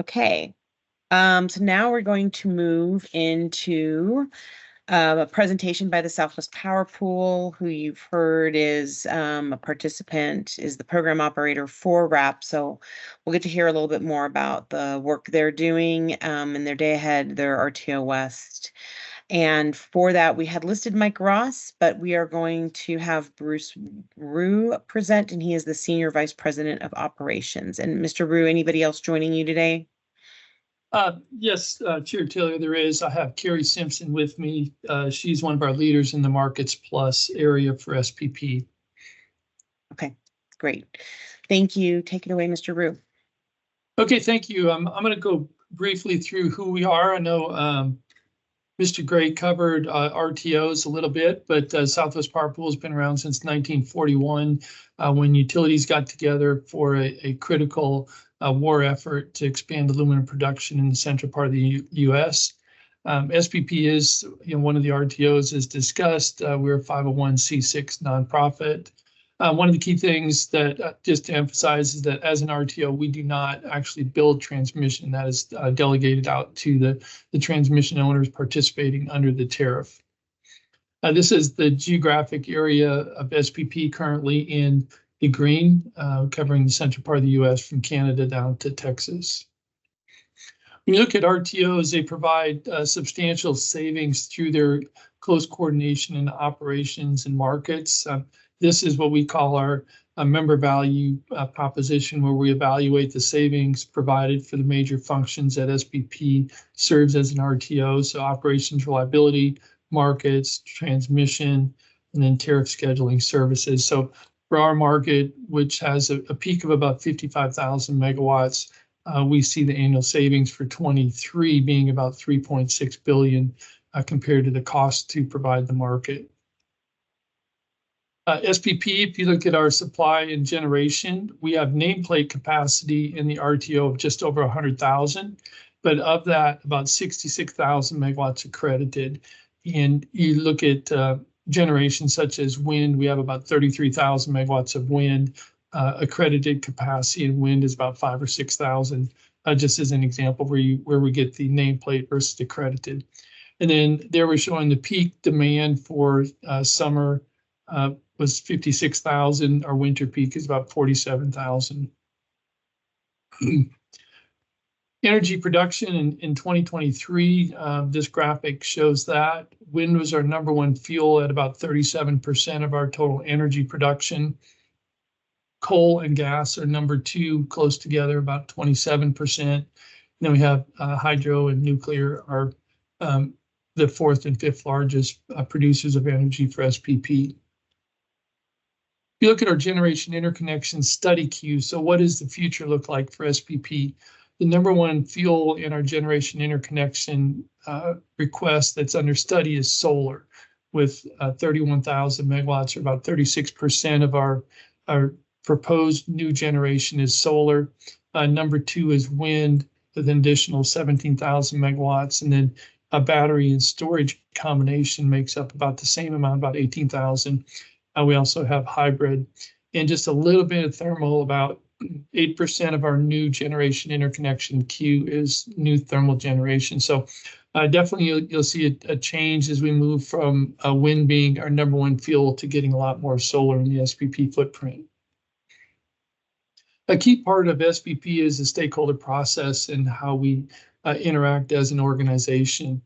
Okay. So now we're going to move into a presentation by the Southwest Power Pool, who you've heard is a participant, is the program operator for RAP. So we'll get to hear a little bit more about the work they're doing in their day ahead, their RTO West. And for that, we had listed Mike Ross, but we are going to have Bruce Rue present, and he is the Senior Vice President of Operations. And Mr. Rue, anybody else joining you today? Yes, Chair Taylor, there is. I have Carrie Simpson with me. She's one of our leaders in the Markets Plus area for SPP. Okay, great. Thank you. Take it away, Mr. Rue. Okay, thank you. I'm going to go briefly through who we are. I know Mr. Gray covered RTOs a little bit, but Southwest Power Pool has been around since 1941 when utilities got together for a critical war effort to expand aluminum production in the central part of the U.S. SPP is, one of the RTOs as discussed. We're a 501c6 nonprofit. One of the key things that just to emphasize is that as an RTO, we do not actually build transmission. That is delegated out to the transmission owners participating under the tariff. This is the geographic area of SPP currently in the green, covering the central part of the U.S. from Canada down to Texas. When you look at RTOs, they provide substantial savings through their close coordination in operations and markets. This is what we call our member value proposition, where we evaluate the savings provided for the major functions that SPP serves as an RTO. So operations reliability, markets, transmission, and then tariff scheduling services. So for our market, which has a peak of about 55,000 megawatts, we see the annual savings for 23 being about 3.6 billion compared to the cost to provide the market. SPP, if you look at our supply and generation, we have nameplate capacity in the RTO of just over 100,000, but of that, about 66,000 megawatts accredited. And you look at generation such as wind, we have about 33,000 megawatts of wind accredited capacity, and wind is about 5,000 or 6,000, just as an example where we get the nameplate versus accredited. And then there we're showing the peak demand for summer was 56,000. Our winter peak is about 47,000. Energy production in 2023, this graphic shows that wind was our number one fuel at about 37% of our total energy production. Coal and gas are number two, close together, about 27%. And then we have hydro and nuclear are the fourth and fifth largest producers of energy for SPP. If you look at our generation interconnection study queue, so what does the future look like for SPP? The number one fuel in our generation interconnection request that's under study is solar, with 31,000 megawatts, or about 36% of our proposed new generation is solar. Number two is wind, with an additional 17,000 megawatts, and then a battery and storage combination makes up about the same amount, about 18,000. We also have hybrid and just a little bit of thermal. About 8% of our new generation interconnection queue is new thermal generation. So definitely you'll see a change as we move from wind being our number one fuel to getting a lot more solar in the SPP footprint. A key part of SPP is the stakeholder process and how we interact as an organization.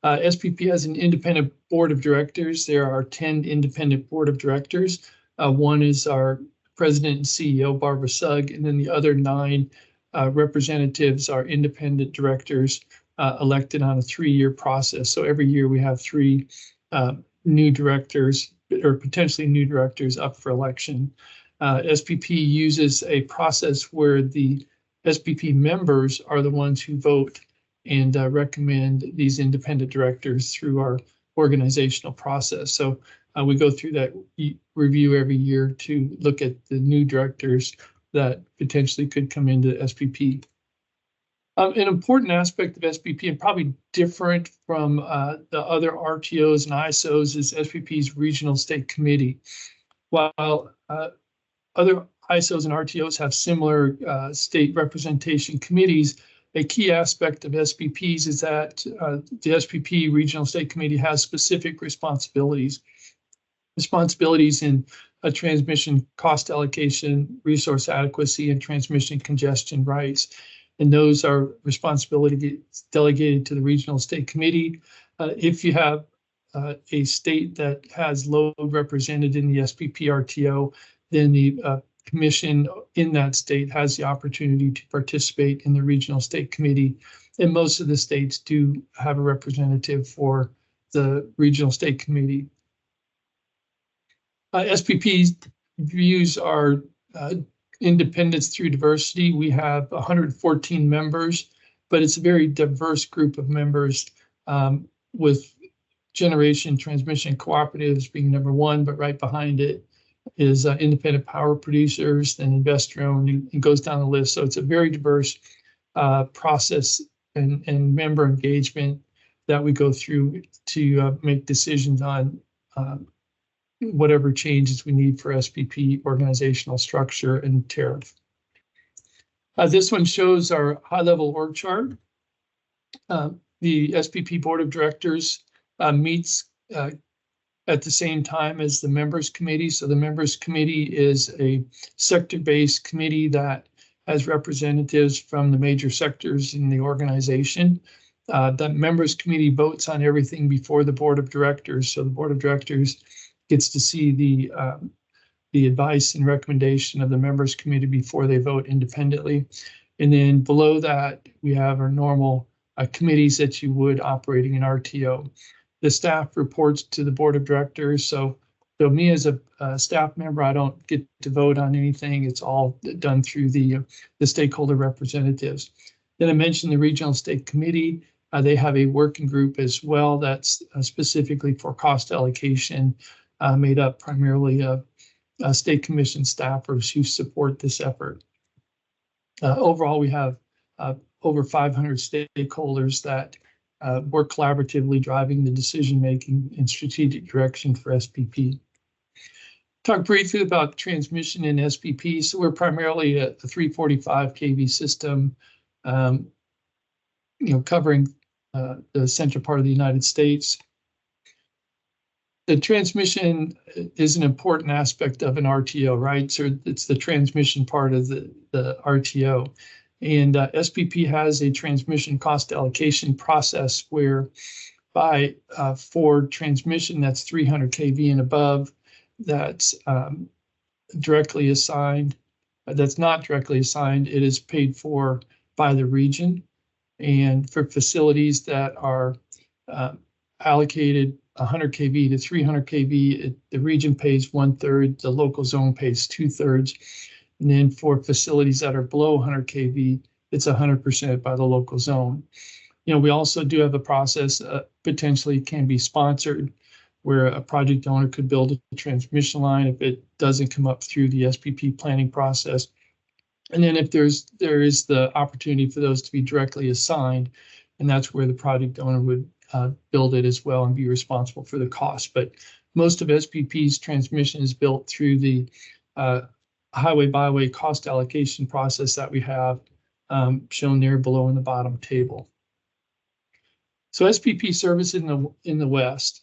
SPP has an independent board of directors. There are 10 independent board of directors. One is our president and CEO, Barbara Sugg, and then the other 9 representatives are independent directors elected on a 3-year process. So every year we have 3 new directors, or potentially new directors, up for election. SPP uses a process where the SPP members are the ones who vote and recommend these independent directors through our organizational process. So we go through that review every year to look at the new directors that potentially could come into SPP. An important aspect of SPP, and probably different from the other RTOs and ISOs, is SPP's regional state committee. While other ISOs and RTOs have similar state representation committees, A key aspect of SPPs is that the SPP Regional State Committee has specific responsibilities in transmission cost allocation, resource adequacy, and transmission congestion rights. And those are responsibilities delegated to the Regional State Committee. If you have a state that has load represented in the SPP RTO, then the commission in that state has the opportunity to participate in the Regional State Committee. And most of the states do have a representative for the Regional State Committee. SPP's views are independence through diversity. We have 114 members, but it's a very diverse group of members, with generation transmission cooperatives being number one, but right behind it is independent power producers and investor-owned, and goes down the list. So it's a very diverse process and member engagement that we go through to make decisions on whatever changes we need for SPP organizational structure and tariff. This one shows our high-level org chart. The SPP Board of Directors meets at the same time as the Members Committee. So the Members Committee is a sector-based committee that has representatives from the major sectors in the organization. The Members Committee votes on everything before the Board of Directors. So the Board of Directors gets to see the advice and recommendation of the Members Committee before they vote independently. And then below that, we have our normal committees that you would operating in RTO. The staff reports to the Board of Directors. So me as a staff member, I don't get to vote on anything. It's all done through the stakeholder representatives. Then I mentioned the Regional State Committee. They have a working group as well that's specifically for cost allocation, made up primarily of state commission staffers who support this effort. Overall, we have over 500 stakeholders that work collaboratively, driving the decision-making and strategic direction for SPP. Talk briefly about transmission in SPP. So we're primarily a 345 kV system, covering the central part of the United States. The transmission is an important aspect of an RTO, right? So it's the transmission part of the RTO. And SPP has a transmission cost allocation process where for transmission that's 300 kV and above, that's directly assigned, that's not directly assigned, it is paid for by the region. And for facilities that are allocated 100 kV to 300 kV, the region pays 1/3, the local zone pays 2/3. And then for facilities that are below 100 kV, it's 100% by the local zone. We also do have a process, potentially can be sponsored, where a project owner could build a transmission line if it doesn't come up through the SPP planning process. And then if there is the opportunity for those to be directly assigned, and that's where the project owner would build it as well and be responsible for the cost. But most of SPP's transmission is built through the highway byway cost allocation process that we have shown there below in the bottom table. So SPP service in the West.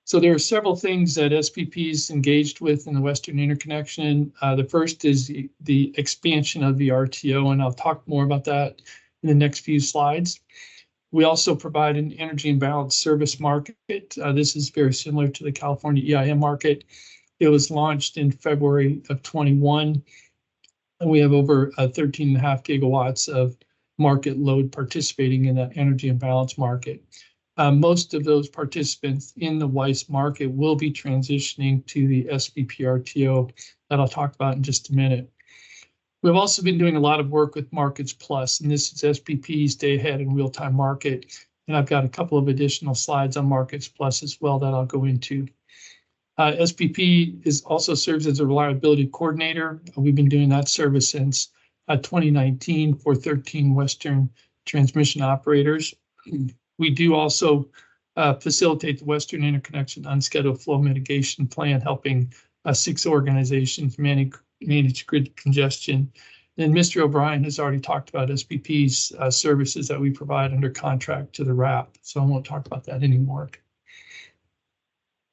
So there are several things that SPP is engaged with in the Western Interconnection. The first is the expansion of the RTO, and I'll talk more about that in the next few slides. We also provide an energy imbalance service market. This is very similar to the California EIM market. It was launched in February of 21, and we have over 13.5 gigawatts of market load participating in the energy imbalance market. Most of those participants in the WISE market will be transitioning to the SPP RTO that I'll talk about in just a minute. We've also been doing a lot of work with Markets Plus, and this is SPP's day ahead and real-time market. And I've got a couple of additional slides on Markets Plus as well that I'll go into. SPP also serves as a reliability coordinator. We've been doing that service since 2019 for 13 Western transmission operators. We do also facilitate the Western Interconnection Unscheduled Flow Mitigation Plan, helping 6 organizations manage grid congestion. And Mr. O'Brien has already talked about SPP's services that we provide under contract to the RAP, so I won't talk about that anymore.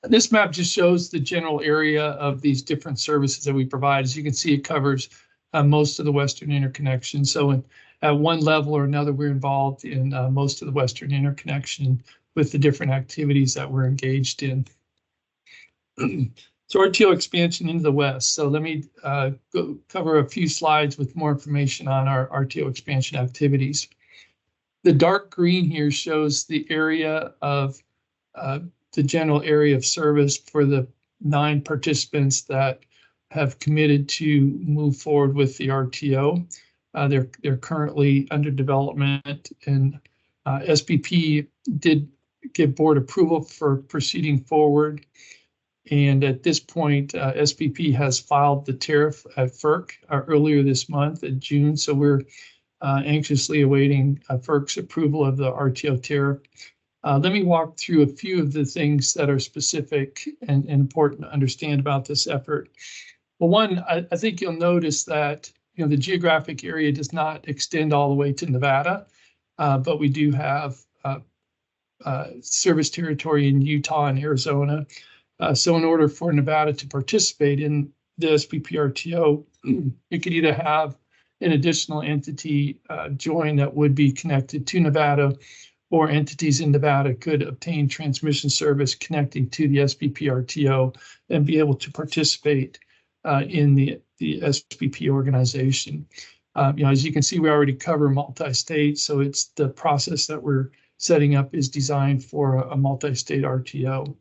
This map just shows the general area of these different services that we provide. As you can see, it covers most of the Western Interconnection. So at one level or another, we're involved in most of the Western Interconnection with the different activities that we're engaged in. So RTO expansion into the West. So let me go cover a few slides with more information on our RTO expansion activities. The dark green here shows the area of the general area of service for the 9 participants that have committed to move forward with the RTO. They're currently under development, and SPP did give board approval for proceeding forward. And at this point, SPP has filed the tariff at FERC earlier this month in June. So we're anxiously awaiting FERC's approval of the RTO tariff. Let me walk through a few of the things that are specific and important to understand about this effort. Well, one, I think you'll notice that the geographic area does not extend all the way to Nevada, but we do have service territory in Utah and Arizona. So in order for Nevada to participate in the SPP RTO, you could either have an additional entity join that would be connected to Nevada, or entities in Nevada could obtain transmission service connecting to the SPP RTO and be able to participate in the SPP organization. As you can see, we already cover multi-state, so it's the process that we're setting up is designed for a multi-state RTO.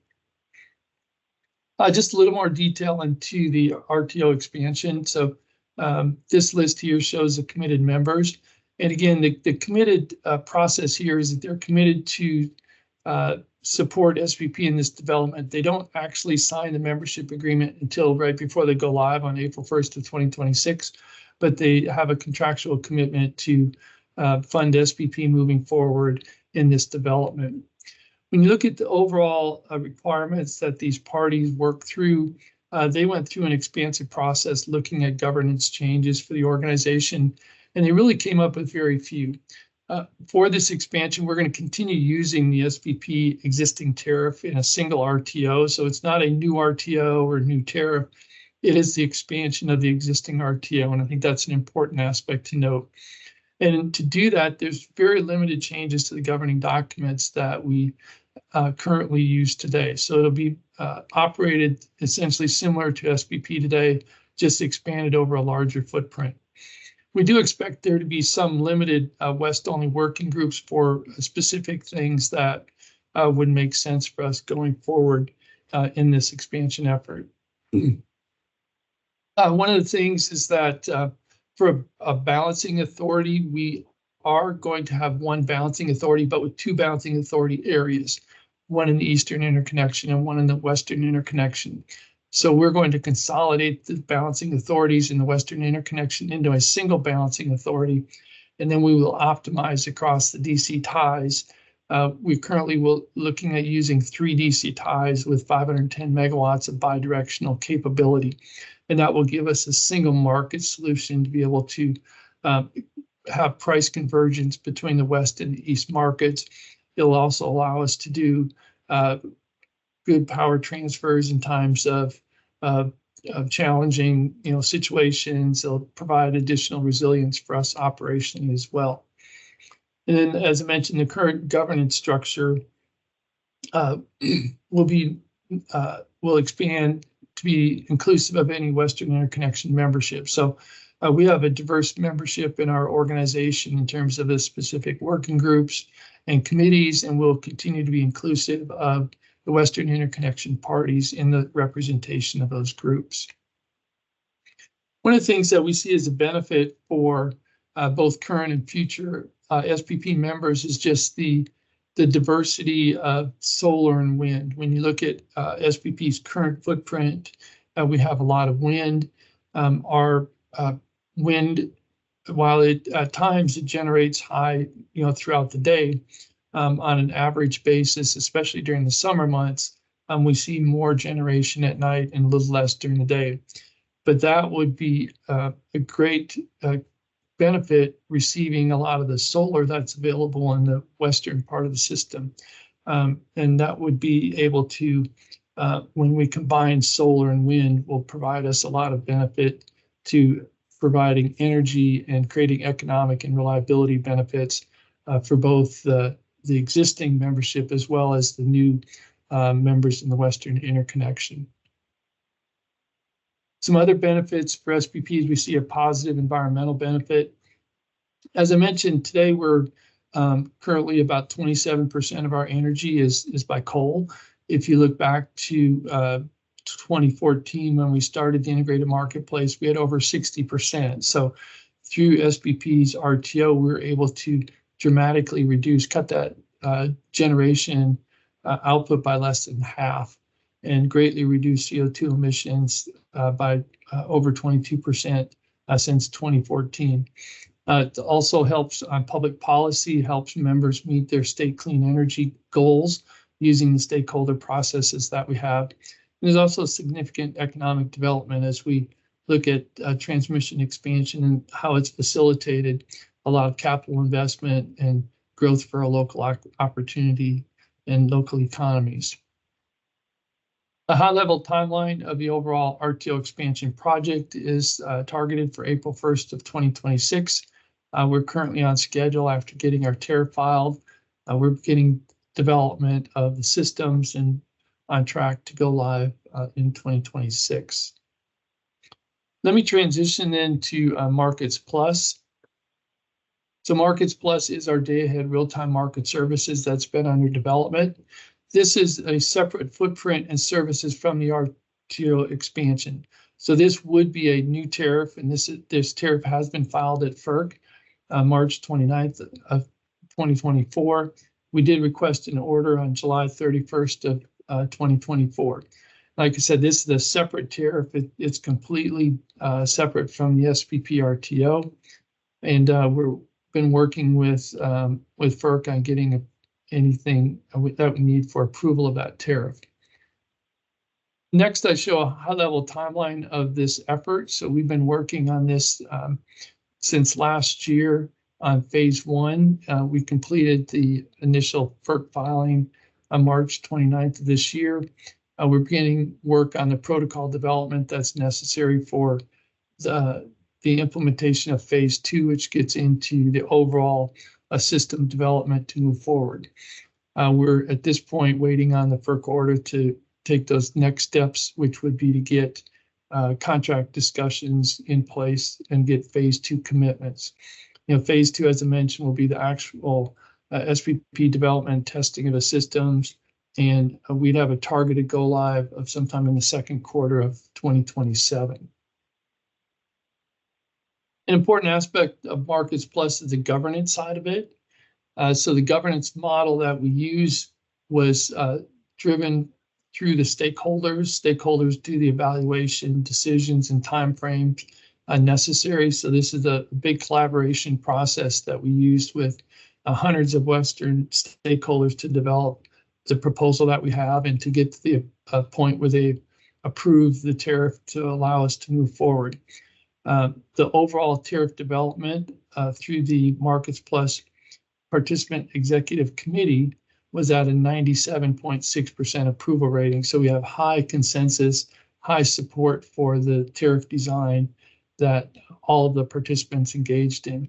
Just a little more detail into the RTO expansion. So this list here shows the committed members. And again, the committed process here is that they're committed to support SPP in this development. They don't actually sign the membership agreement until right before they go live on April 1st of 2026, but they have a contractual commitment to fund SPP moving forward in this development. When you look at the overall requirements that these parties work through, they went through an expansive process looking at governance changes for the organization, and they really came up with very few. For this expansion, we're going to continue using the SPP existing tariff in a single RTO, so it's not a new RTO or new tariff. It is the expansion of the existing RTO, and I think that's an important aspect to note. And to do that, there's very limited changes to the governing documents that we currently use today. So it'll be operated essentially similar to SPP today, just expanded over a larger footprint. We do expect there to be some limited West-only working groups for specific things that would make sense for us going forward in this expansion effort. One of the things is that for a balancing authority, we are going to have one balancing authority, but with 2 balancing authority areas, one in the Eastern Interconnection and one in the Western Interconnection. So we're going to consolidate the balancing authorities in the Western Interconnection into a single balancing authority, and then we will optimize across the DC ties. We currently will looking at using 3 DC ties with 510 megawatts of bidirectional capability, and that will give us a single market solution to be able to have price convergence between the West and the East markets. It'll also allow us to do good power transfers in times of challenging situations. It'll provide additional resilience for us operationally as well. And then, as I mentioned, the current governance structure will expand to be inclusive of any Western Interconnection membership. So we have a diverse membership in our organization in terms of the specific working groups and committees, and we'll continue to be inclusive of the Western Interconnection parties in the representation of those groups. One of the things that we see as a benefit for both current and future SPP members is just the diversity of solar and wind. When you look at SPP's current footprint, we have a lot of wind. Our wind, while at times it generates high, throughout the day, on an average basis, especially during the summer months, we see more generation at night and a little less during the day. but that would be a great benefit receiving a lot of the solar that's available in the western part of the system. And that would be able to, when we combine solar and wind, will provide us a lot of benefit to providing energy and creating economic and reliability benefits for both the existing membership as well as the new members in the Western Interconnection. Some other benefits for SPPs, we see a positive environmental benefit. As I mentioned, today we're currently about 27% of our energy is by coal. If you look back to 2014, when we started the integrated marketplace, we had over 60%. So through SPP's RTO, we were able to dramatically cut that generation output by less than half and greatly reduce CO2 emissions by over 22% since 2014. It also helps on public policy, helps members meet their state clean energy goals using the stakeholder processes that we have. And there's also significant economic development as we look at transmission expansion and how it's facilitated a lot of capital investment and growth for a local opportunity and local economies. The high-level timeline of the overall RTO expansion project is targeted for April 1st of 2026. We're currently on schedule after getting our tariff filed. We're beginning development of the systems and on track to go live in 2026. Let me transition then to Markets Plus. So Markets Plus is our day-ahead real-time market services that's been under development. This is a separate footprint and services from the RTO expansion. So this would be a new tariff, and this tariff has been filed at FERC March 29th of 2024. We did request an order on July 31st of 2024. Like I said, this is a separate tariff. It's completely separate from the SPP RTO, and we've been working with FERC on getting anything that we need for approval of that tariff. Next, I show a high-level timeline of this effort. So we've been working on this since last year on phase one. We completed the initial FERC filing on March 29th of this year. We're beginning work on the protocol development that's necessary for the implementation of phase two, which gets into the overall system development to move forward. We're at this point waiting on the FERC order to take those next steps, which would be to get contract discussions in place and get phase two commitments. Phase two, as I mentioned, will be the actual SPP development testing of the systems, and we'd have a targeted go live of sometime in the second quarter of 2027. An important aspect of Markets Plus is the governance side of it. So the governance model that we use was driven through the stakeholders. Stakeholders do the evaluation, decisions, and timeframes necessary. So this is a big collaboration process that we used with hundreds of Western stakeholders to develop the proposal that we have and to get to the point where they approve the tariff to allow us to move forward. The overall tariff development through the Markets Plus Participant Executive Committee was at a 97.6% approval rating. So we have high consensus, high support for the tariff design that all of the participants engaged in.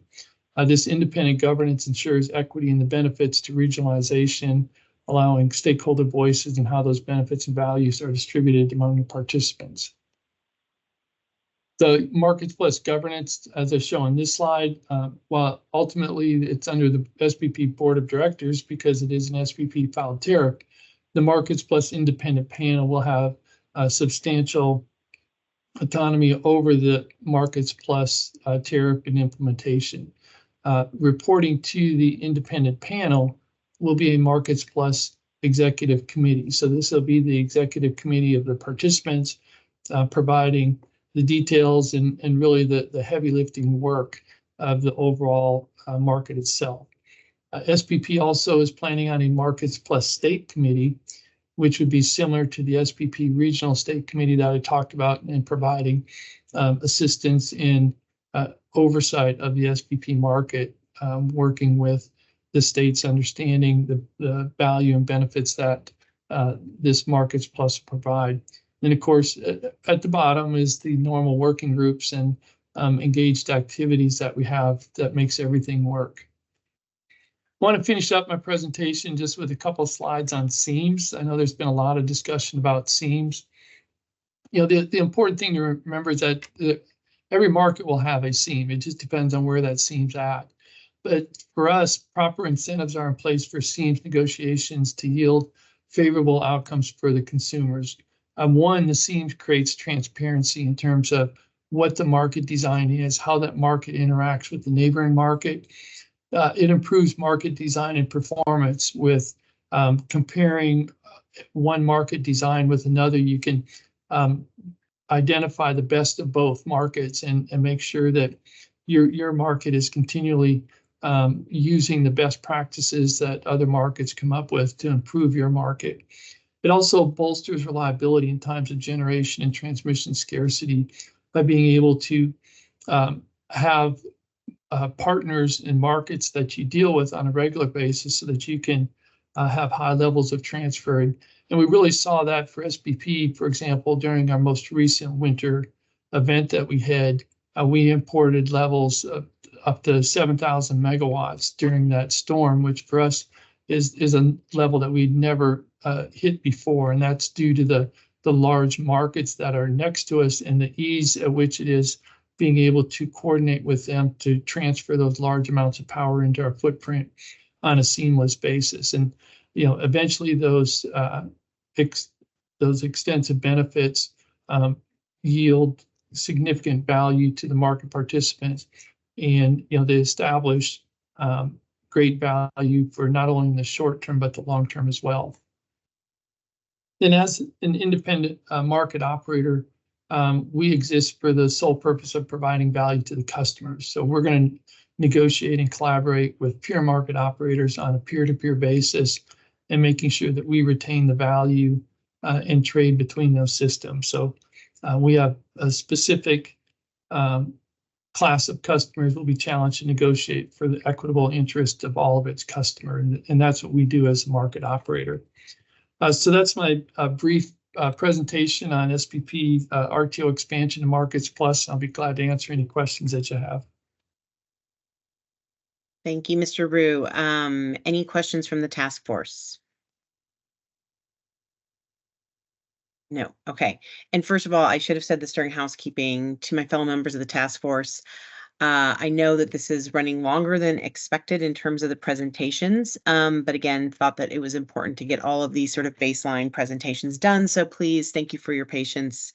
This independent governance ensures equity in the benefits to regionalization, allowing stakeholder voices and how those benefits and values are distributed among the participants. The Markets Plus governance, as I show on this slide, while ultimately it's under the SPP Board of Directors because it is an SPP filed tariff, the Markets Plus independent panel will have substantial autonomy over the Markets Plus tariff and implementation. Reporting to the independent panel will be a Markets Plus executive committee. So this will be the executive committee of the participants providing the details and really the heavy lifting work of the overall market itself. SPP also is planning on a Markets Plus state committee, which would be similar to the SPP Regional State Committee that I talked about, and providing assistance in oversight of the SPP market, working with the state's understanding the value and benefits that this Markets Plus provide. And of course, at the bottom is the normal working groups and engaged activities that we have that makes everything work. I want to finish up my presentation just with a couple of slides on SEAMs. I know there's been a lot of discussion about SEAMs. You know, the important thing to remember is that every market will have a SEAM. It just depends on where that SEAM's at. But for us, proper incentives are in place for SEAMs negotiations to yield favorable outcomes for the consumers. One, the SEAMs creates transparency in terms of what the market design is, how that market interacts with the neighboring market. It improves market design and performance with comparing one market design with another. You can identify the best of both markets and make sure that your market is continually using the best practices that other markets come up with to improve your market. It also bolsters reliability in times of generation and transmission scarcity by being able to have partners in markets that you deal with on a regular basis so that you can have high levels of transfer. And we really saw that for SPP, for example, during our most recent winter event that we had. We imported levels of up to 7,000 megawatts during that storm, which for us is a level that we'd never hit before. And that's due to the large markets that are next to us and the ease at which it is being able to coordinate with them to transfer those large amounts of power into our footprint on a seamless basis. And, you know, eventually those extensive benefits yield significant value to the market participants. And, you know, they establish great value for not only in the short term, but the long term as well. Then as an independent market operator, we exist for the sole purpose of providing value to the customers. So we're going to negotiate and collaborate with peer market operators on a peer-to-peer basis and making sure that we retain the value and trade between those systems. So we have a specific class of customers will be challenged to negotiate for the equitable interest of all of its customers. And that's what we do as a market operator. So that's my brief presentation on SPP RTO expansion to Markets Plus. I'll be glad to answer any questions that you have. Thank you, Mr. Rue. Any questions from the task force? No. Okay. And first of all, I should have said this during housekeeping to my fellow members of the task force. I know that this is running longer than expected in terms of the presentations, but again, thought that it was important to get all of these sort of baseline presentations done. So please, thank you for your patience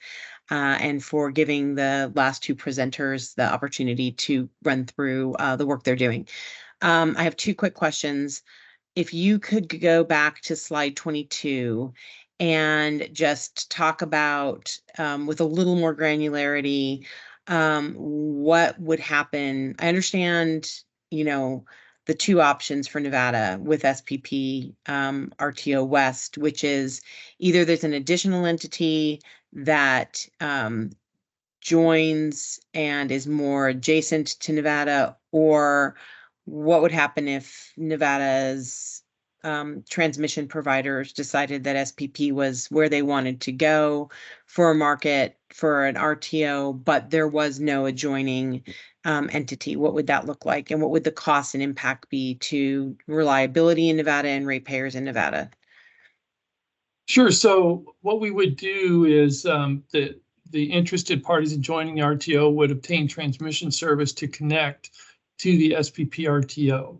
and for giving the last two presenters the opportunity to run through the work they're doing. I have two quick questions. If you could go back to slide 22 and just talk about, with a little more granularity, what would happen. I understand, you know, the two options for Nevada with SPP RTO West, which is either there's an additional entity that joins and is more adjacent to Nevada, or what would happen if Nevada's transmission providers decided that SPP was where they wanted to go for a market for an RTO, but there was no adjoining entity. What would that look like? And what would the cost and impact be to reliability in Nevada and ratepayers in Nevada? Sure. So what we would do is the interested parties in joining the RTO would obtain transmission service to connect to the SPP RTO.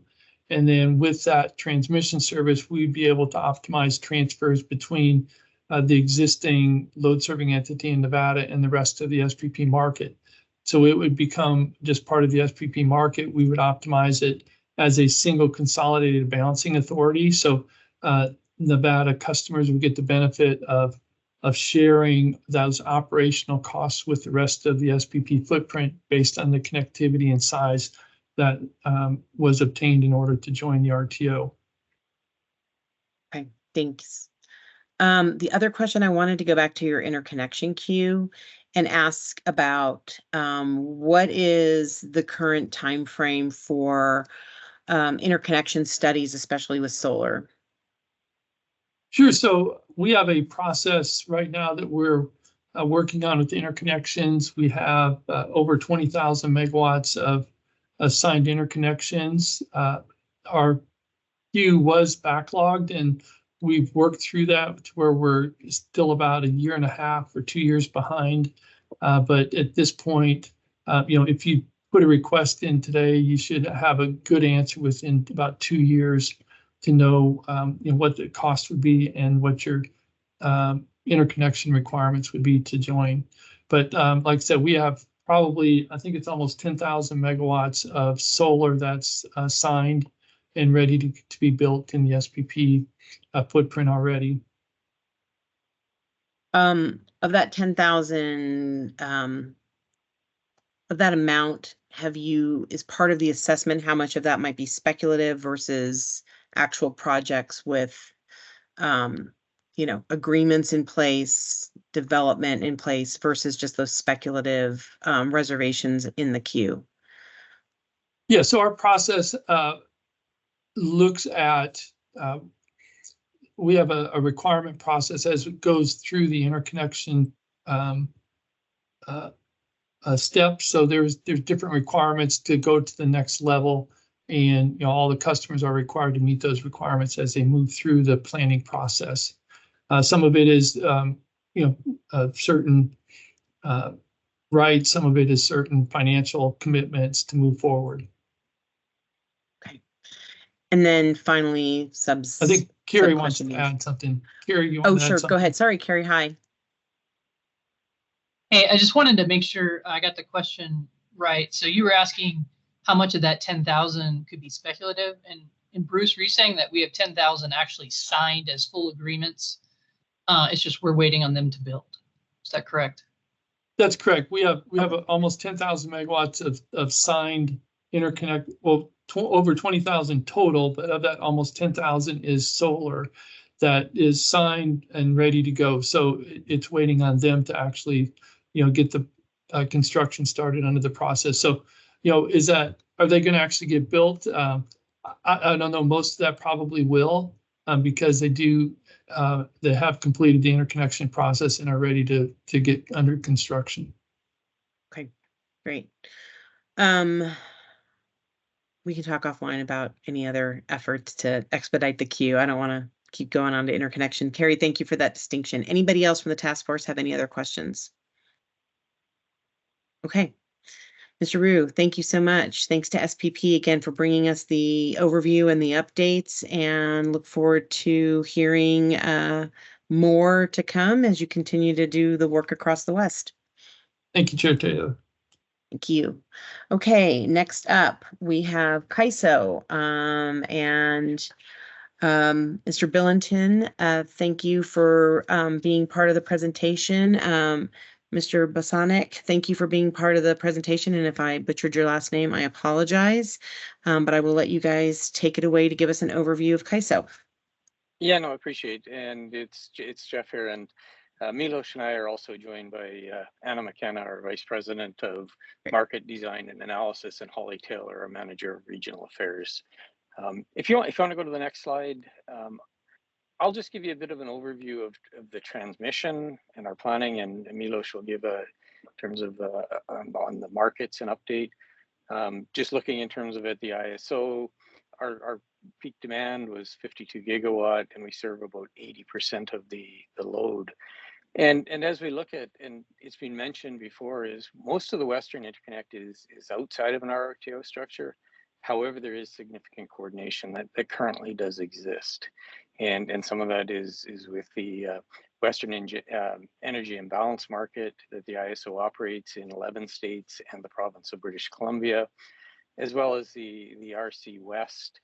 And then with that transmission service, we'd be able to optimize transfers between the existing load serving entity in Nevada and the rest of the SPP market. So it would become just part of the SPP market. We would optimize it as a single consolidated balancing authority. So Nevada customers would get the benefit of sharing those operational costs with the rest of the SPP footprint based on the connectivity and size that was obtained in order to join the RTO. Okay, thanks. The other question, I wanted to go back to your interconnection queue and ask about what is the current time frame for interconnection studies, especially with solar? Sure. So we have a process right now that we're working on with the interconnections. We have over 20,000 megawatts of assigned interconnections. Our queue was backlogged, and we've worked through that to where we're still about a year and a half or 2 years behind. But at this point, if you put a request in today, you should have a good answer within about 2 years to know, what the cost would be and what your interconnection requirements would be to join. But like I said, we have probably, I think it's almost 10,000 megawatts of solar that's signed and ready to be built in the SPP footprint already. Of that 10,000, of that amount, is part of the assessment how much of that might be speculative versus actual projects with, agreements in place, development in place versus just those speculative, reservations in the queue? Yeah, so our process looks at, we have a requirement process as it goes through the interconnection steps. So there's different requirements to go to the next level, and all the customers are required to meet those requirements as they move through the planning process. Some of it is certain rights, some of it is certain financial commitments to move forward. Okay. And then finally, I think Carrie wants to sub-questions. add something. Carrie, you want Oh, to add sure. something? Go ahead. Sorry, Carrie. Hi. Hey, I just wanted to make sure I got the question right. So you were asking how much of that 10,000 could be speculative, and Bruce, were you saying that we have 10,000 actually signed as full agreements? It's just we're waiting on them to build. Is that correct? That's correct. We have almost 10,000 megawatts of signed interconnect. Well, over 20,000 total, but of that, almost 10,000 is solar that is signed and ready to go. So it's waiting on them to actually, get the construction started under the process. So, are they going to actually get built? I don't know. Most of that probably will, because they have completed the interconnection process and are ready to get under construction. Okay, great. We can talk offline about any other efforts to expedite the queue. I don't want to keep going on to interconnection. Carrie, thank you for that distinction. Anybody else from the task force have any other questions? Okay. Mr. Rue, thank you so much. Thanks to SPP again for bringing us the overview and the updates, and look forward to hearing more to come as you continue to do the work across the West. Thank you, Chair Taylor. Thank you. Okay, next up we have CAISO, and Mr. Billington, thank you for being part of the presentation. Mr. Bosanic, thank you for being part of the presentation, and if I butchered your last name, I apologize. But I will let you guys take it away to give us an overview of CAISO. Yeah, no, I appreciate it. And it's Jeff here, and Milos and I are also joined by Anna McKenna, our Vice President of Market Design and Analysis, and Holly Taylor, our Manager of Regional Affairs. If you want to go to the next slide, I'll just give you a bit of an overview of the transmission and our planning, and Milos will give in terms of on the markets an update. Just looking in terms of it, the ISO, our peak demand was 52 gigawatt, and we serve about 80% of the load. And as we look at, and it's been mentioned before, is most of the Western Interconnect is outside of an RRTO structure. However, there is significant coordination that currently does exist. And some of that is with the Western Energy Imbalance Market that the ISO operates in 11 states and the province of British Columbia, as well as the RC West,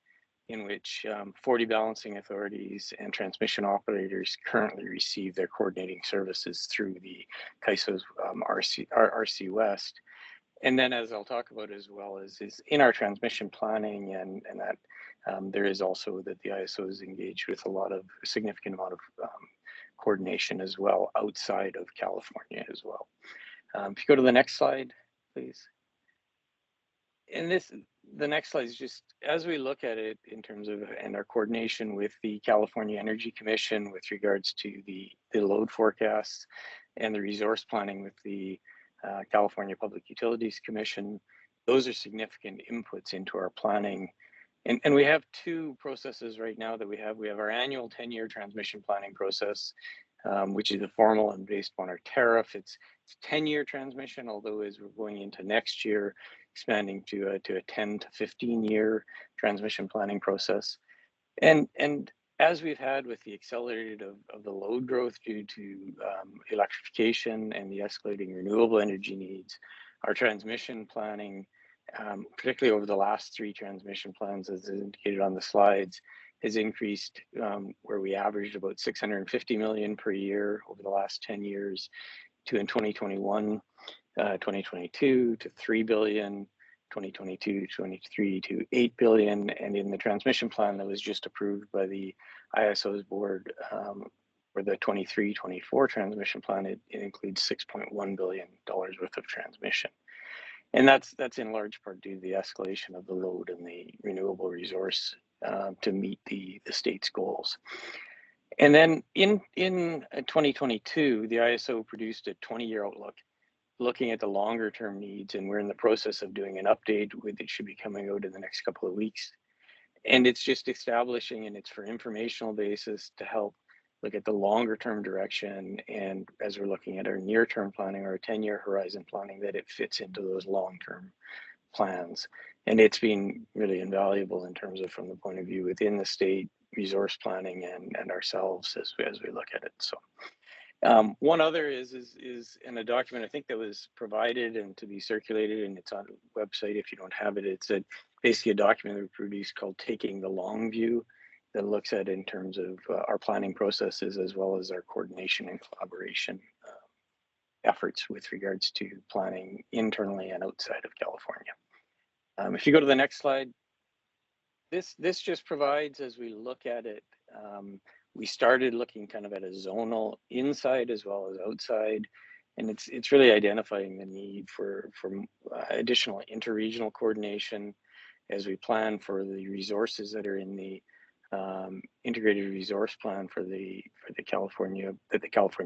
in which 40 balancing authorities and transmission operators currently receive their coordinating services through the CAISO's RC West. And then, as I'll talk about as well, is in our transmission planning, and that there is also that the ISO is engaged with a significant amount of coordination as well outside of California as well. If you go to the next slide, please. And the next slide is just as we look at it in terms of and our coordination with the California Energy Commission with regards to the load forecasts and the resource planning with the California Public Utilities Commission, those are significant inputs into our planning. And we have two processes right now that we have. We have our annual 10-year transmission planning process, which is the formal and based on our tariff. It's 10-year transmission, although as we're going into next year, expanding to a 10 to 15-year transmission planning process. And as we've had with the accelerated of the load growth due to electrification and the escalating renewable energy needs, our transmission planning, particularly over the last 3 transmission plans, as indicated on the slides, has increased where we averaged about 650 million per year over the last 10 years to in 2021, 2022 to 3 billion, 2022, 23 to 8 billion. And in the transmission plan that was just approved by the ISO's board for the 23-24 transmission plan, it includes $6.1 billion worth of transmission. And that's in large part due to the escalation of the load and the renewable resource to meet the state's goals. And then in 2022, the ISO produced a 20-year outlook looking at the longer term needs, and we're in the process of doing an update it should be coming out in the next couple of weeks. And it's just establishing, and it's for informational basis to help look at the longer term direction, and as we're looking at our near term planning or 10-year horizon planning, that it fits into those long term plans. And it's been really invaluable in terms of from the point of view within the state resource planning and ourselves as we look at it. So one other is in a document I think that was provided and to be circulated, and it's on the website if you don't have it. It's basically a document that we produced called Taking the Long View, that looks at in terms of our planning processes as well as our coordination and collaboration efforts with regards to planning internally and outside of California. If you go to the next slide, this just provides, as we look at it, we started looking kind of at a zonal inside as well as outside, and it's really identifying the need for additional interregional coordination as we plan for the resources that are in the integrated resource plan for the California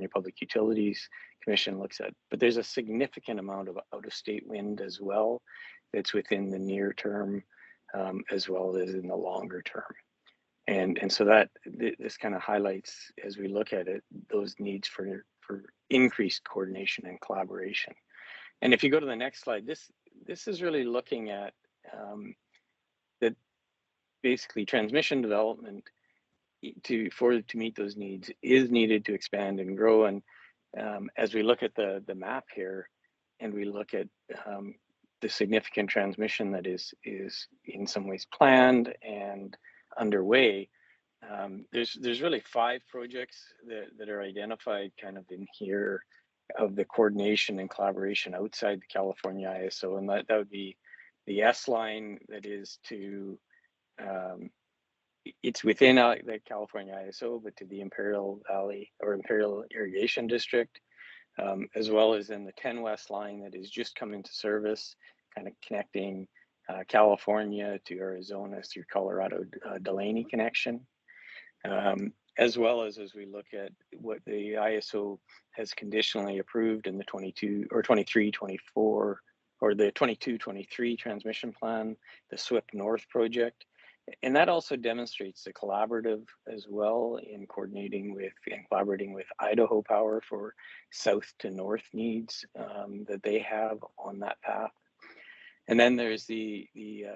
Public Utilities Commission looks at. But there's a significant amount of out-of-state wind as well that's within the near term as well as in the longer term. And so that this kind of highlights, as we look at it, those needs for increased coordination and collaboration. And if you go to the next slide, this is really looking at that basically transmission development to meet those needs is needed to expand and grow. And as we look at the map here, and we look at the significant transmission that is in some ways planned and underway, there's really 5 projects that are identified kind of in here of the coordination and collaboration outside the California ISO, and that would be the S line that is to it's within the California ISO, but to the Imperial Valley or Imperial Irrigation District, as well as in the 10 West line that is just come into service, kind of connecting California to Arizona through Colorado Delaney connection, as well as we look at what the ISO has conditionally approved in the 22 or 23-24 or the 22-23 transmission plan, the SWIP North project. And that also demonstrates the collaborative as well in coordinating with and collaborating with Idaho Power for south to north needs that they have on that path. And then there's the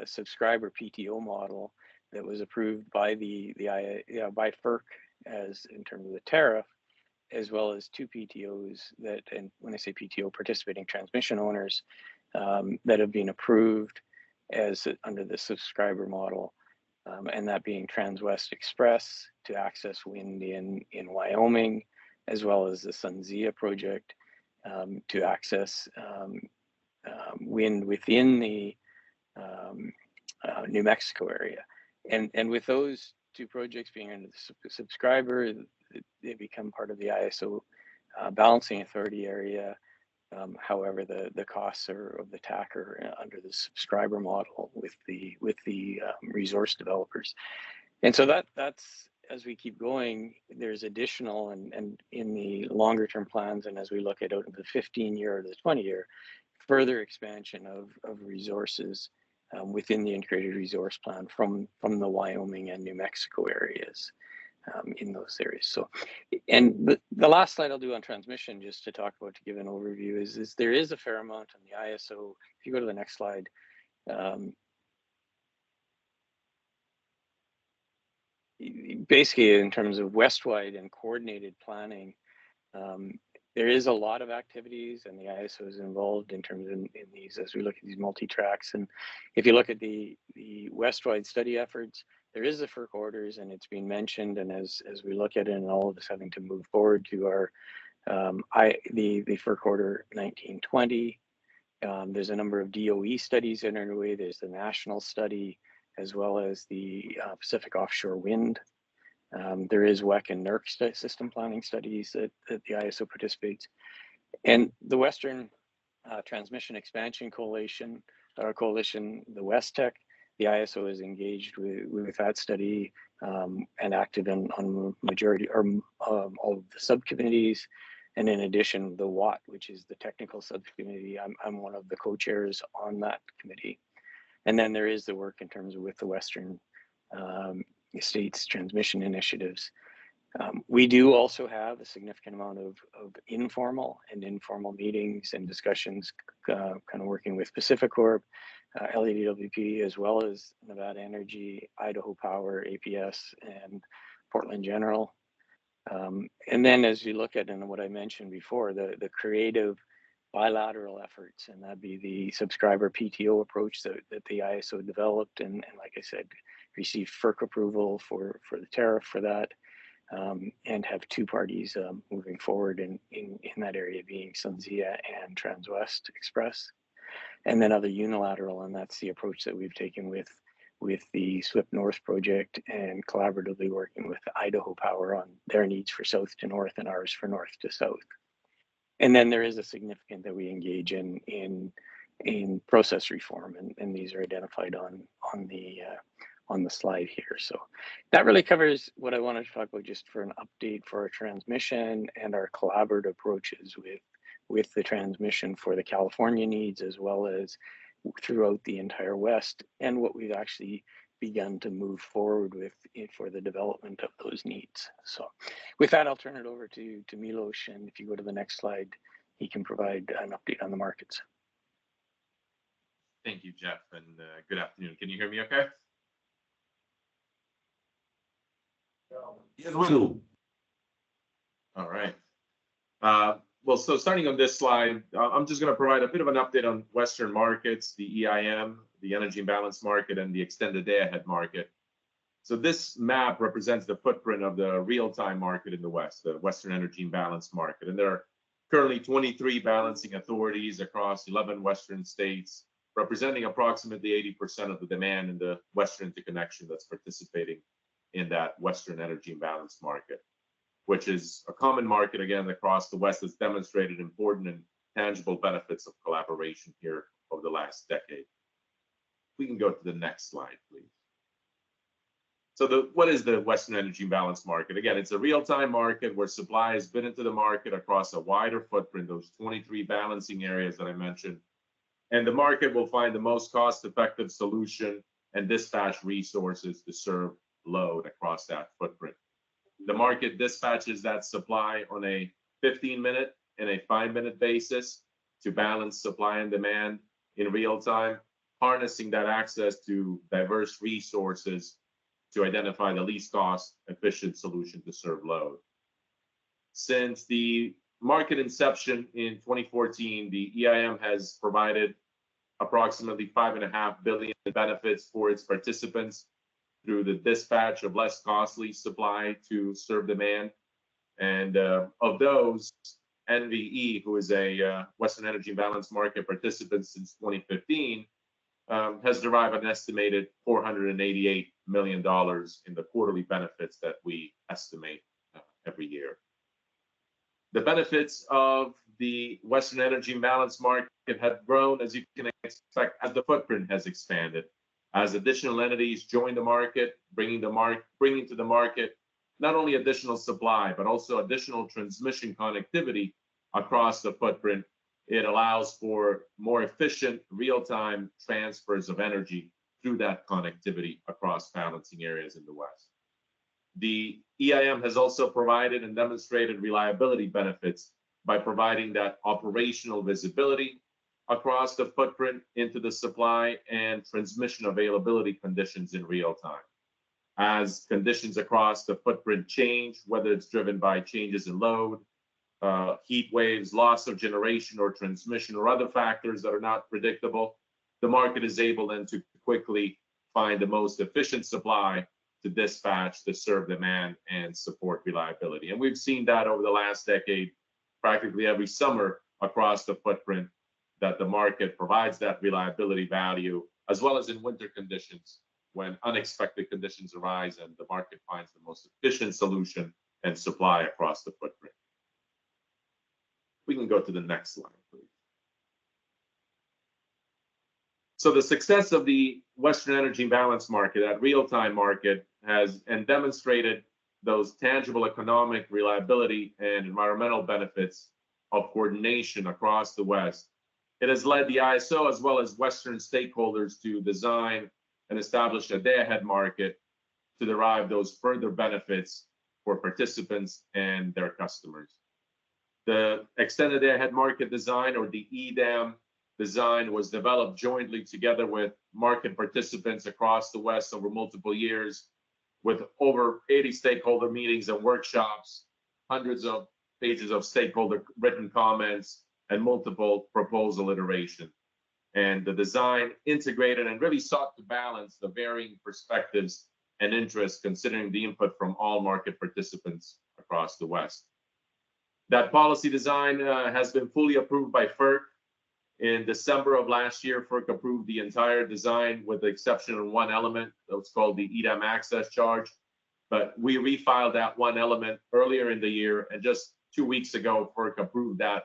subscriber PTO model that was approved by by FERC as in terms of the tariff, as well as 2 PTOs that, and when I say PTO, participating transmission owners that have been approved as under the subscriber model, and that being Transwest Express to access wind in Wyoming, as well as the SunZia project to access wind within the New Mexico area. And with those 2 projects being under the subscriber, they become part of the ISO balancing authority area. However, the costs of the TAC are under the subscriber model with the resource developers. And so that's, as we keep going, there's additional and in the longer term plans, and as we look at out of the 15-year or the 20-year, further expansion of resources within the integrated resource plan from the Wyoming and New Mexico areas in those areas. So, and the last slide I'll do on transmission, just to talk about, to give an overview, is there is a fair amount on the ISO. If you go to the next slide, basically in terms of west-wide and coordinated planning, there is a lot of activities, and the ISO is involved in terms of in these, as we look at these multi-tracks. And if you look at the west-wide study efforts, there is the FERC orders, and it's been mentioned. And as we look at it, and all of us having to move forward to our the FERC order 1920, there's a number of DOE studies that are underway. There's the national study, as well as the Pacific Offshore Wind. There is WEC and NERC system planning studies that the ISO participates. And the Western Transmission Expansion Coalition, the WestTech, the ISO is engaged with that study and active on majority or all of the subcommittees. And in addition, the WAT, which is the technical subcommittee, I'm one of the co-chairs on that committee. And then there is the work in terms of with the Western States transmission initiatives. We do also have a significant amount of informal meetings and discussions, kind of working with PacifiCorp, LADWP, as well as Nevada Energy, Idaho Power, APS, and Portland General. And then as you look at, and what I mentioned before, the creative bilateral efforts, and that'd be the subscriber PTO approach that the ISO developed, and like I said, received FERC approval for the tariff for that, and have two parties moving forward in that area, being SunZia and Transwest Express, and then other unilateral, and that's the approach that we've taken with the SWIP North project, and collaboratively working with Idaho Power on their needs for south to north and ours for north to south. And then there is a significant that we engage in process reform, and these are identified on the slide here. So that really covers what I wanted to talk about, just for an update for our transmission and our collaborative approaches with the transmission for the California needs, as well as throughout the entire West, and what we've actually begun to move forward with for the development of those needs. So with that, I'll turn it over to Milos, and if you go to the next slide, he can provide an update on the markets. Thank you, Jeff, and good afternoon. Can you hear me okay? Yes, we do. All right. Well, so starting on this slide, I'm just going to provide a bit of an update on Western markets, the EIM, the energy imbalance market, and the extended day-ahead market. So this map represents the footprint of the real-time market in the West, the Western energy imbalance market. And there are currently 23 balancing authorities across 11 Western states, representing approximately 80% of the demand in the Western interconnection that's participating in that Western energy imbalance market, which is a common market, again, across the West, that's demonstrated important and tangible benefits of collaboration here over the last decade. We can go to the next slide, please. So what is the Western energy imbalance market? Again, it's a real-time market where supply has been into the market across a wider footprint, those 23 balancing areas that I mentioned. And the market will find the most cost-effective solution and dispatch resources to serve load across that footprint. The market dispatches that supply on a 15-minute and a 5-minute basis to balance supply and demand in real time, harnessing that access to diverse resources to identify the least cost efficient solution to serve load. Since the market inception in 2014, the EIM has provided approximately $5.5 billion in benefits for its participants through the dispatch of less costly supply to serve demand. And of those, NVE, who is a Western Energy Imbalance Market participant since 2015, has derived an estimated $488 million in the quarterly benefits that we estimate every year. The benefits of the Western Energy Imbalance Market have grown, as you can expect, as the footprint has expanded, as additional entities join the market, bringing to the market not only additional supply, but also additional transmission connectivity across the footprint. It allows for more efficient real-time transfers of energy through that connectivity across balancing areas in the West. The EIM has also provided and demonstrated reliability benefits by providing that operational visibility across the footprint into the supply and transmission availability conditions in real time. As conditions across the footprint change, whether it's driven by changes in load, heat waves, loss of generation or transmission, or other factors that are not predictable, the market is able then to quickly find the most efficient supply to dispatch to serve demand and support reliability. And we've seen that over the last decade, practically every summer across the footprint, that the market provides that reliability value, as well as in winter conditions when unexpected conditions arise and the market finds the most efficient solution and supply across the footprint. We can go to the next slide, please. So the success of the Western Energy Imbalance Market, that real-time market, has and demonstrated those tangible economic reliability and environmental benefits of coordination across the West. It has led the ISO as well as Western stakeholders to design and establish a day-ahead market to derive those further benefits for participants and their customers. The extended day-ahead market design, or the EDAM design, was developed jointly together with market participants across the West over multiple years, with over 80 stakeholder meetings and workshops, hundreds of pages of stakeholder written comments, and multiple proposal iteration. And the design integrated and really sought to balance the varying perspectives and interests, considering the input from all market participants across the West. That policy design has been fully approved by FERC. In December of last year, FERC approved the entire design with the exception of one element that was called the EDAM access charge. But we refiled that one element earlier in the year, and just 2 weeks ago, FERC approved that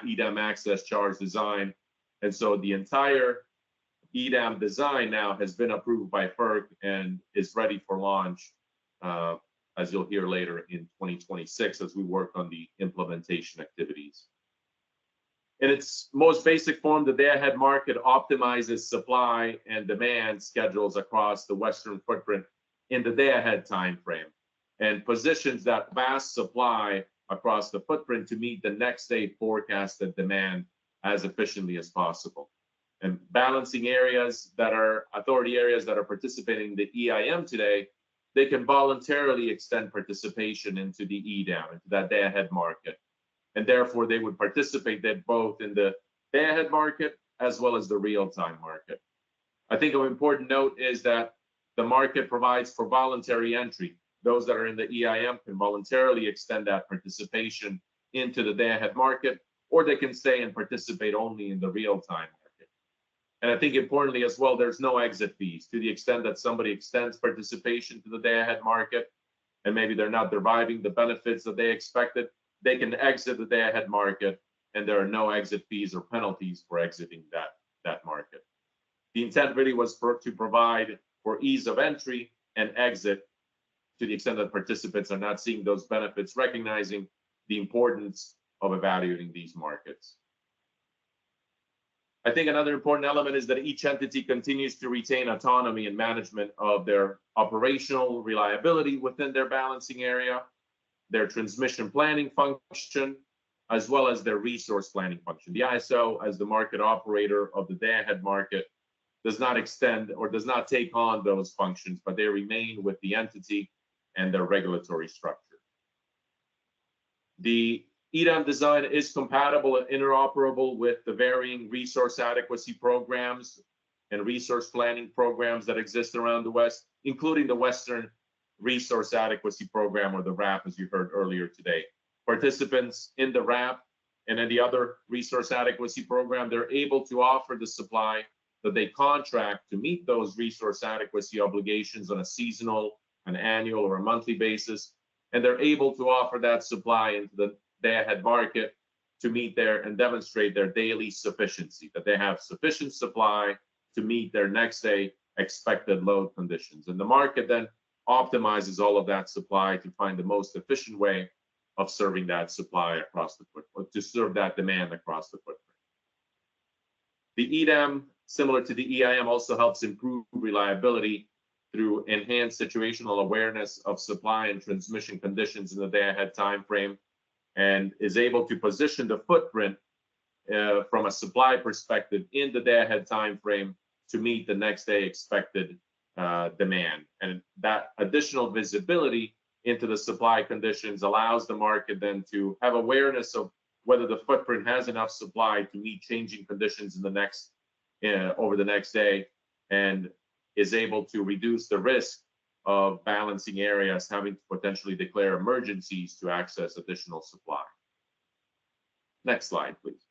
EDAM access charge design. And so the entire EDAM design now has been approved by FERC and is ready for launch, as you'll hear later, in 2026 as we work on the implementation activities. In its most basic form, the day-ahead market optimizes supply and demand schedules across the Western footprint in the day-ahead time frame and positions that vast supply across the footprint to meet the next day forecasted demand as efficiently as possible. And balancing areas that are authority areas that are participating in the EIM today, they can voluntarily extend participation into the EDAM, into that day-ahead market. And therefore, they would participate then both in the day-ahead market as well as the real-time market. I think an important note is that the market provides for voluntary entry. Those that are in the EIM can voluntarily extend that participation into the day-ahead market, or they can stay and participate only in the real-time market. And I think importantly as well, there's no exit fees. To the extent that somebody extends participation to the day-ahead market, and maybe they're not deriving the benefits that they expected, they can exit the day-ahead market, and there are no exit fees or penalties for exiting that market. The intent really was to provide for ease of entry and exit to the extent that participants are not seeing those benefits, recognizing the importance of evaluating these markets. I think another important element is that each entity continues to retain autonomy and management of their operational reliability within their balancing area, their transmission planning function, as well as their resource planning function. The ISO, as the market operator of the day-ahead market, does not extend or does not take on those functions, but they remain with the entity and their regulatory structure. The EDAM design is compatible and interoperable with the varying resource adequacy programs and resource planning programs that exist around the West, including the Western Resource Adequacy Program, or the RAP, as you heard earlier today. Participants in the RAP and in the other resource adequacy program, they're able to offer the supply that they contract to meet those resource adequacy obligations on a seasonal, an annual, or a monthly basis, and they're able to offer that supply into the day-ahead market to meet their and demonstrate their daily sufficiency, that they have sufficient supply to meet their next day expected load conditions. And the market then optimizes all of that supply to find the most efficient way of serving that supply across the footprint, to serve that demand across the footprint. The EDAM, similar to the EIM, also helps improve reliability through enhanced situational awareness of supply and transmission conditions in the day-ahead time frame, and is able to position the footprint from a supply perspective in the day-ahead time frame to meet the next day expected demand. And that additional visibility into the supply conditions allows the market then to have awareness of whether the footprint has enough supply to meet changing conditions in the next over the next day, and is able to reduce the risk of balancing areas having to potentially declare emergencies to access additional supply. Next slide, please.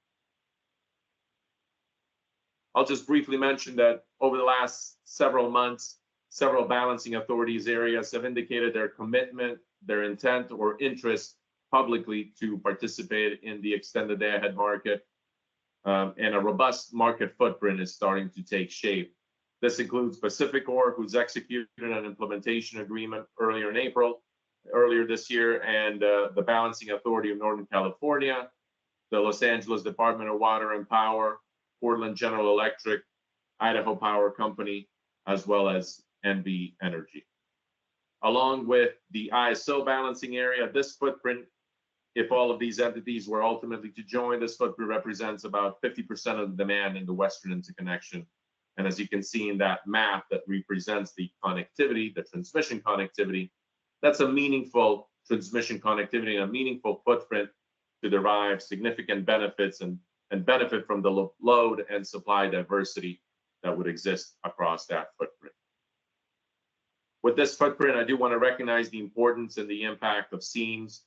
I'll just briefly mention that over the last several months, several balancing authorities areas have indicated their commitment, their intent or interest publicly to participate in the extended day-ahead market, and a robust market footprint is starting to take shape. This includes PacifiCorp, who's executed an implementation agreement earlier this year, and the Balancing Authority of Northern California, the Los Angeles Department of Water and Power, Portland General Electric, Idaho Power Company, as well as NV Energy. Along with the ISO balancing area, this footprint, if all of these entities were ultimately to join, this footprint represents about 50% of the demand in the Western interconnection. And as you can see in that map that represents the connectivity, the transmission connectivity, that's a meaningful transmission connectivity and a meaningful footprint to derive significant benefits and benefit from the load and supply diversity that would exist across that footprint. With this footprint, I do want to recognize the importance and the impact of seams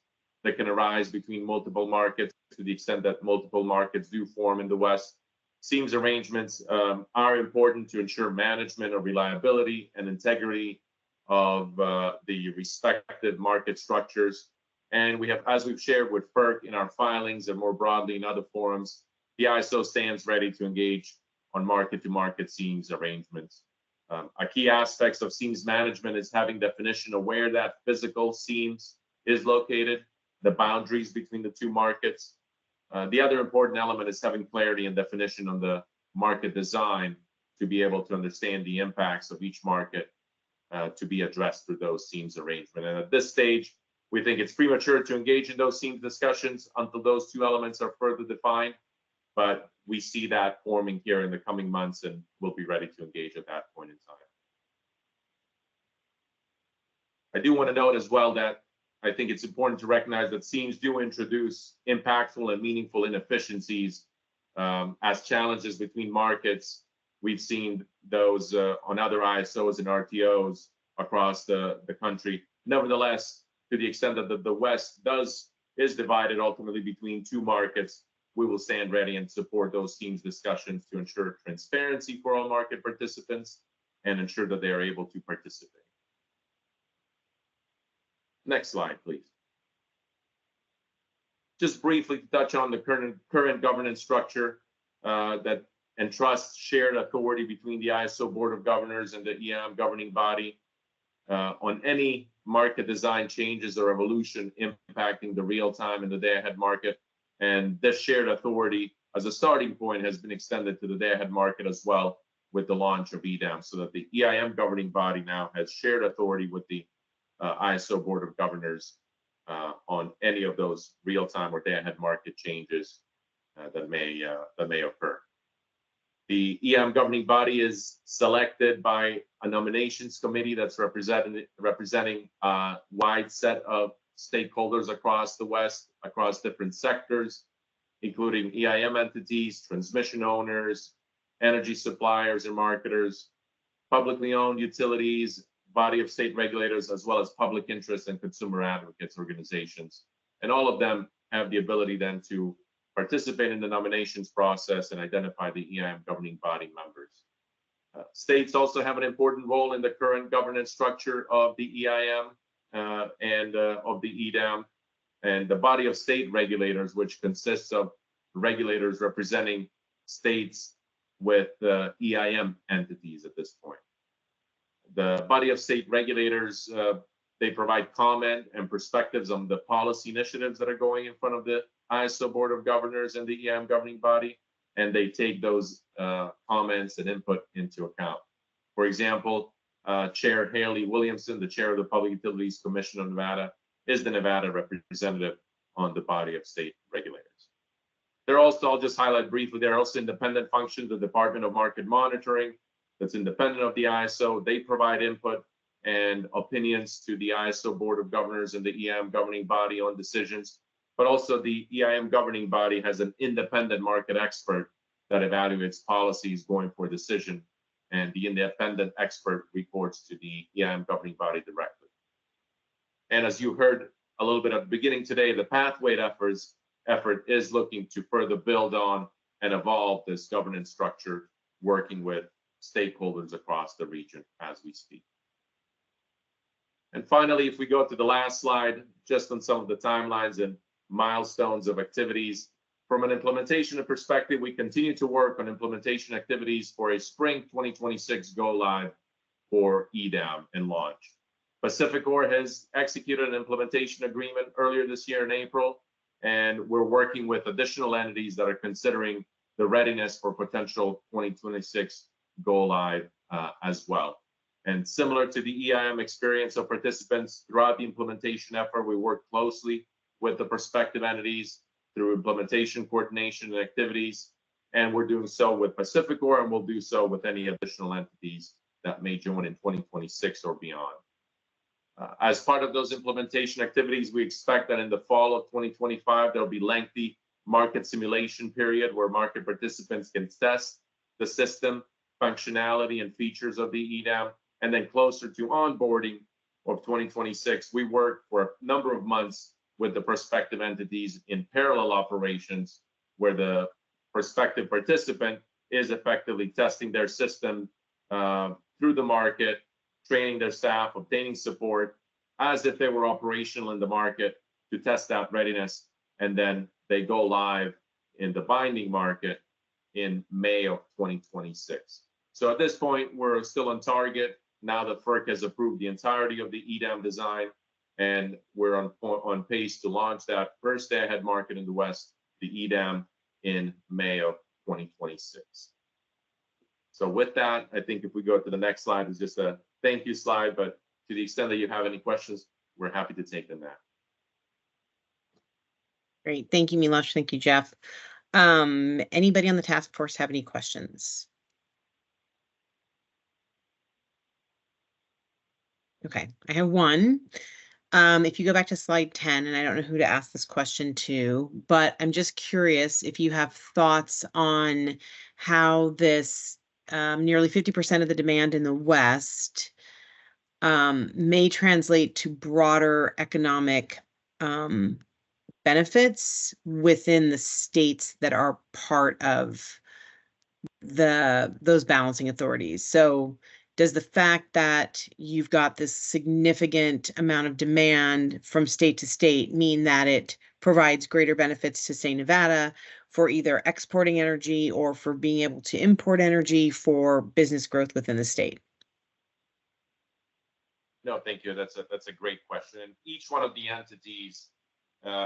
that can arise between multiple markets to the extent that multiple markets do form in the West. Seams arrangements are important to ensure management of reliability and integrity of the respective market structures. And we have, as we've shared with FERC in our filings and more broadly in other forums, the ISO stands ready to engage on market-to-market seams arrangements. A key aspects of seams management is having definition of where that physical seams is located, the boundaries between the two markets. The other important element is having clarity and definition on the market design to be able to understand the impacts of each market to be addressed through those seams arrangement. And at this stage, we think it's premature to engage in those seams discussions until those two elements are further defined, but we see that forming here in the coming months and we'll be ready to engage at that point in time. I do want to note as well that I think it's important to recognize that seams do introduce impactful and meaningful inefficiencies as challenges between markets. We've seen those on other ISOs and RTOs across the country. Nevertheless, to the extent that the West is divided ultimately between two markets, we will stand ready and support those seams discussions to ensure transparency for all market participants and ensure that they are able to participate. Next slide, please. Just briefly to touch on the current governance structure that entrusts shared authority between the ISO Board of Governors and the EIM governing body on any market design changes or evolution impacting the real-time and the day-ahead market. And this shared authority as a starting point has been extended to the day-ahead market as well with the launch of EDAM, so that the EIM governing body now has shared authority with the ISO Board of Governors on any of those real-time or day-ahead market changes that may occur. The EIM governing body is selected by a nominations committee that's representing a wide set of stakeholders across the West, across different sectors, including EIM entities, transmission owners, energy suppliers and marketers, publicly owned utilities, body of state regulators, as well as public interest and consumer advocates organizations. And all of them have the ability then to participate in the nominations process and identify the EIM governing body members. States also have an important role in the current governance structure of the EIM. and of the EDAM, and the body of state regulators, which consists of regulators representing states with EIM entities at this point. The body of state regulators, they provide comment and perspectives on the policy initiatives that are going in front of the ISO Board of Governors and the EIM governing body, and they take those comments and input into account. For example, Chair Haley Williamson, the chair of the Public Utilities Commission of Nevada, is the Nevada representative on the body of state regulators. They're also, I'll just highlight briefly, there are also independent functions, the Department of Market Monitoring, that's independent of the ISO. They provide input and opinions to the ISO Board of Governors and the EIM governing body on decisions. But also the EIM governing body has an independent market expert that evaluates policies going for decision, and the independent expert reports to the EIM governing body directly. And as you heard a little bit at the beginning today, the Pathway effort is looking to further build on and evolve this governance structure, working with stakeholders across the region as we speak. And finally, if we go to the last slide, just on some of the timelines and milestones of activities. From an implementation perspective, we continue to work on implementation activities for a spring 2026 go live for EDAM and launch. PacifiCorp has executed an implementation agreement earlier this year in April, and we're working with additional entities that are considering the readiness for potential 2026 go live as well. And similar to the EIM experience of participants throughout the implementation effort, we work closely with the prospective entities through implementation coordination and activities. And we're doing so with PacifiCorp, and we'll do so with any additional entities that may join in 2026 or beyond. As part of those implementation activities, we expect that in the fall of 2025, there'll be lengthy market simulation period where market participants can test the system functionality and features of the EDAM. And then closer to onboarding of 2026, we work for a number of months with the prospective entities in parallel operations where the prospective participant is effectively testing their system through the market, training their staff, obtaining support as if they were operational in the market to test that readiness. And then they go live in the binding market in May of 2026. So at this point, we're still on target now that FERC has approved the entirety of the EDAM design, and we're on pace to launch that first day ahead market in the West, the EDAM, in May of 2026. So with that, I think if we go to the next slide, it's just a thank you slide, but to the extent that you have any questions, we're happy to take them now. Great. Thank you, Milosh. Thank you, Jeff. Anybody on the task force have any questions? Okay, I have one. If you go back to slide 10, and I don't know who to ask this question to, but I'm just curious if you have thoughts on how this nearly 50% of the demand in the West may translate to broader economic benefits within the states that are part of those balancing authorities. So does the fact that you've got this significant amount of demand from state to state mean that it provides greater benefits to, say, Nevada for either exporting energy or for being able to import energy for business growth within the state? No, thank you. That's a great question. And each one of the entities,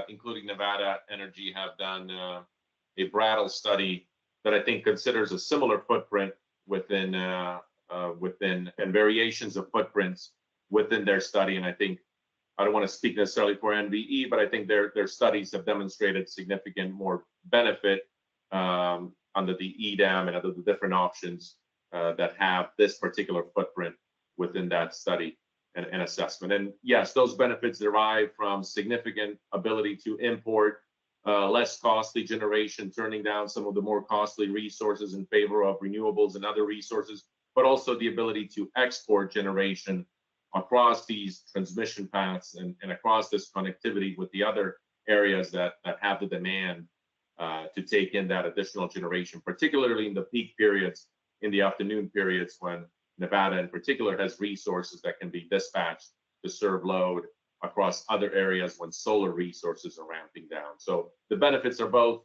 including Nevada Energy, have done a Brattle study that I think considers a similar footprint within and variations of footprints within their study. And I think I don't want to speak necessarily for NVE, but I think their studies have demonstrated significant more benefit under the EDAM and under the different options that have this particular footprint within that study and assessment. And yes, those benefits derive from significant ability to import less costly generation, turning down some of the more costly resources in favor of renewables and other resources, but also the ability to export generation across these transmission paths and across this connectivity with the other areas that have the demand to take in that additional generation, particularly in the peak periods, in the afternoon periods when Nevada in particular has resources that can be dispatched to serve load across other areas when solar resources are ramping down. So the benefits are both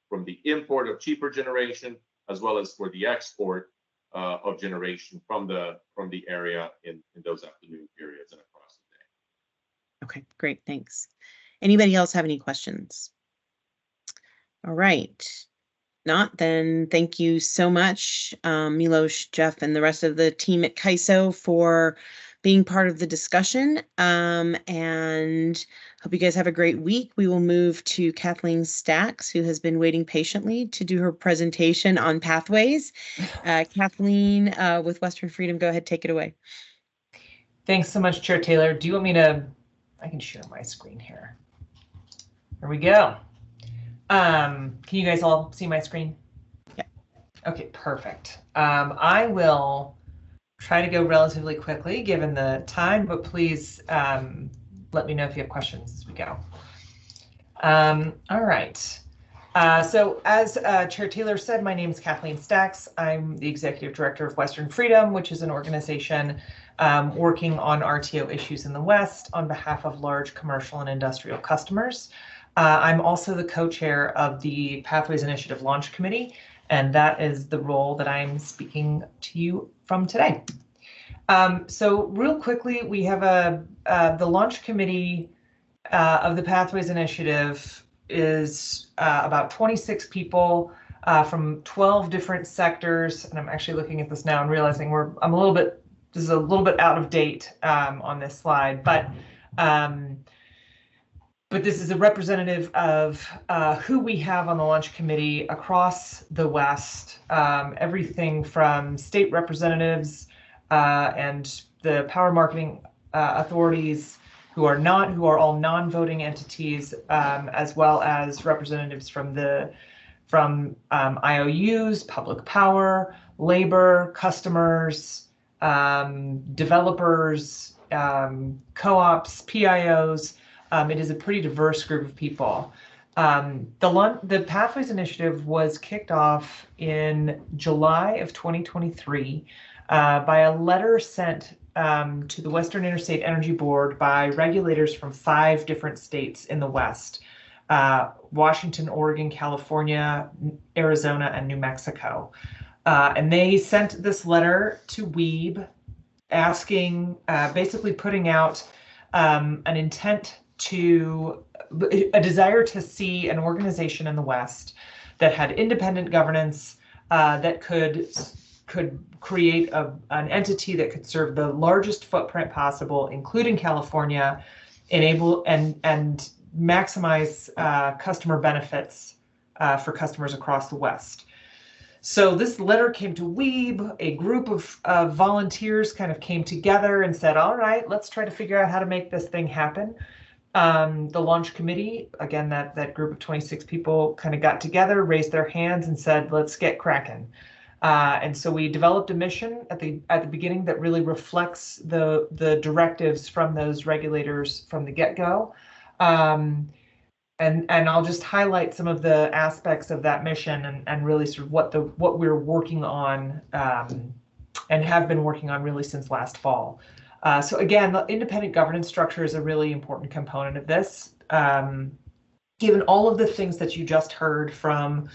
from the import of cheaper generation as well as for the export of generation from the area in those afternoon periods and across the day. Okay, great, thanks. Anybody else have any questions? All right. Not, then thank you so much, Milos, Jeff, and the rest of the team at CAISO for being part of the discussion. And hope you guys have a great week. We will move to Kathleen Stacks, who has been waiting patiently to do her presentation on pathways. Kathleen, with Western Freedom, go ahead, take it away. Thanks so much, Chair Taylor. Do you want me to, I can share my screen here. There we go. Can you guys all see my screen? Yeah. Okay, perfect. I will try to go relatively quickly given the time, but please let me know if you have questions as we go. All right. So as Chair Taylor said, my name is Kathleen Stacks. I'm the Executive Director of Western Freedom, which is an organization working on RTO issues in the West on behalf of large commercial and industrial customers. I'm also the co-chair of the Pathways Initiative Launch Committee, and that is the role that I'm speaking to you from today. So real quickly, we have the Launch Committee of the Pathways Initiative is about 26 people from 12 different sectors, and I'm actually looking at this now and realizing this is a little bit out of date on this slide, but this is a representative of who we have on the Launch Committee across the West, everything from state representatives and the power marketing authorities who are all non-voting entities, as well as representatives from IOUs, public power, labor, customers, developers, co-ops, PIOs. It is a pretty diverse group of people. The Pathways Initiative was kicked off in July of 2023 by a letter sent to the Western Interstate Energy Board by regulators from 5 different states in the West: Washington, Oregon, California, Arizona, and New Mexico. And they sent this letter to WEEB asking, basically putting out an intent a desire to see an organization in the West that had independent governance, that could create an entity that could serve the largest footprint possible, including California, enable and maximize customer benefits for customers across the West. So this letter came to WEEB. A group of volunteers kind of came together and said, all right, let's try to figure out how to make this thing happen. The Launch Committee, again, that group of 26 people kind of got together, raised their hands and said, let's get cracking. And so we developed a mission at the beginning that really reflects the directives from those regulators from the get-go. And I'll just highlight some of the aspects of that mission and really sort of what we're working on and have been working on really since last fall. So again, the independent governance structure is a really important component of this. Given all of the things that you just heard from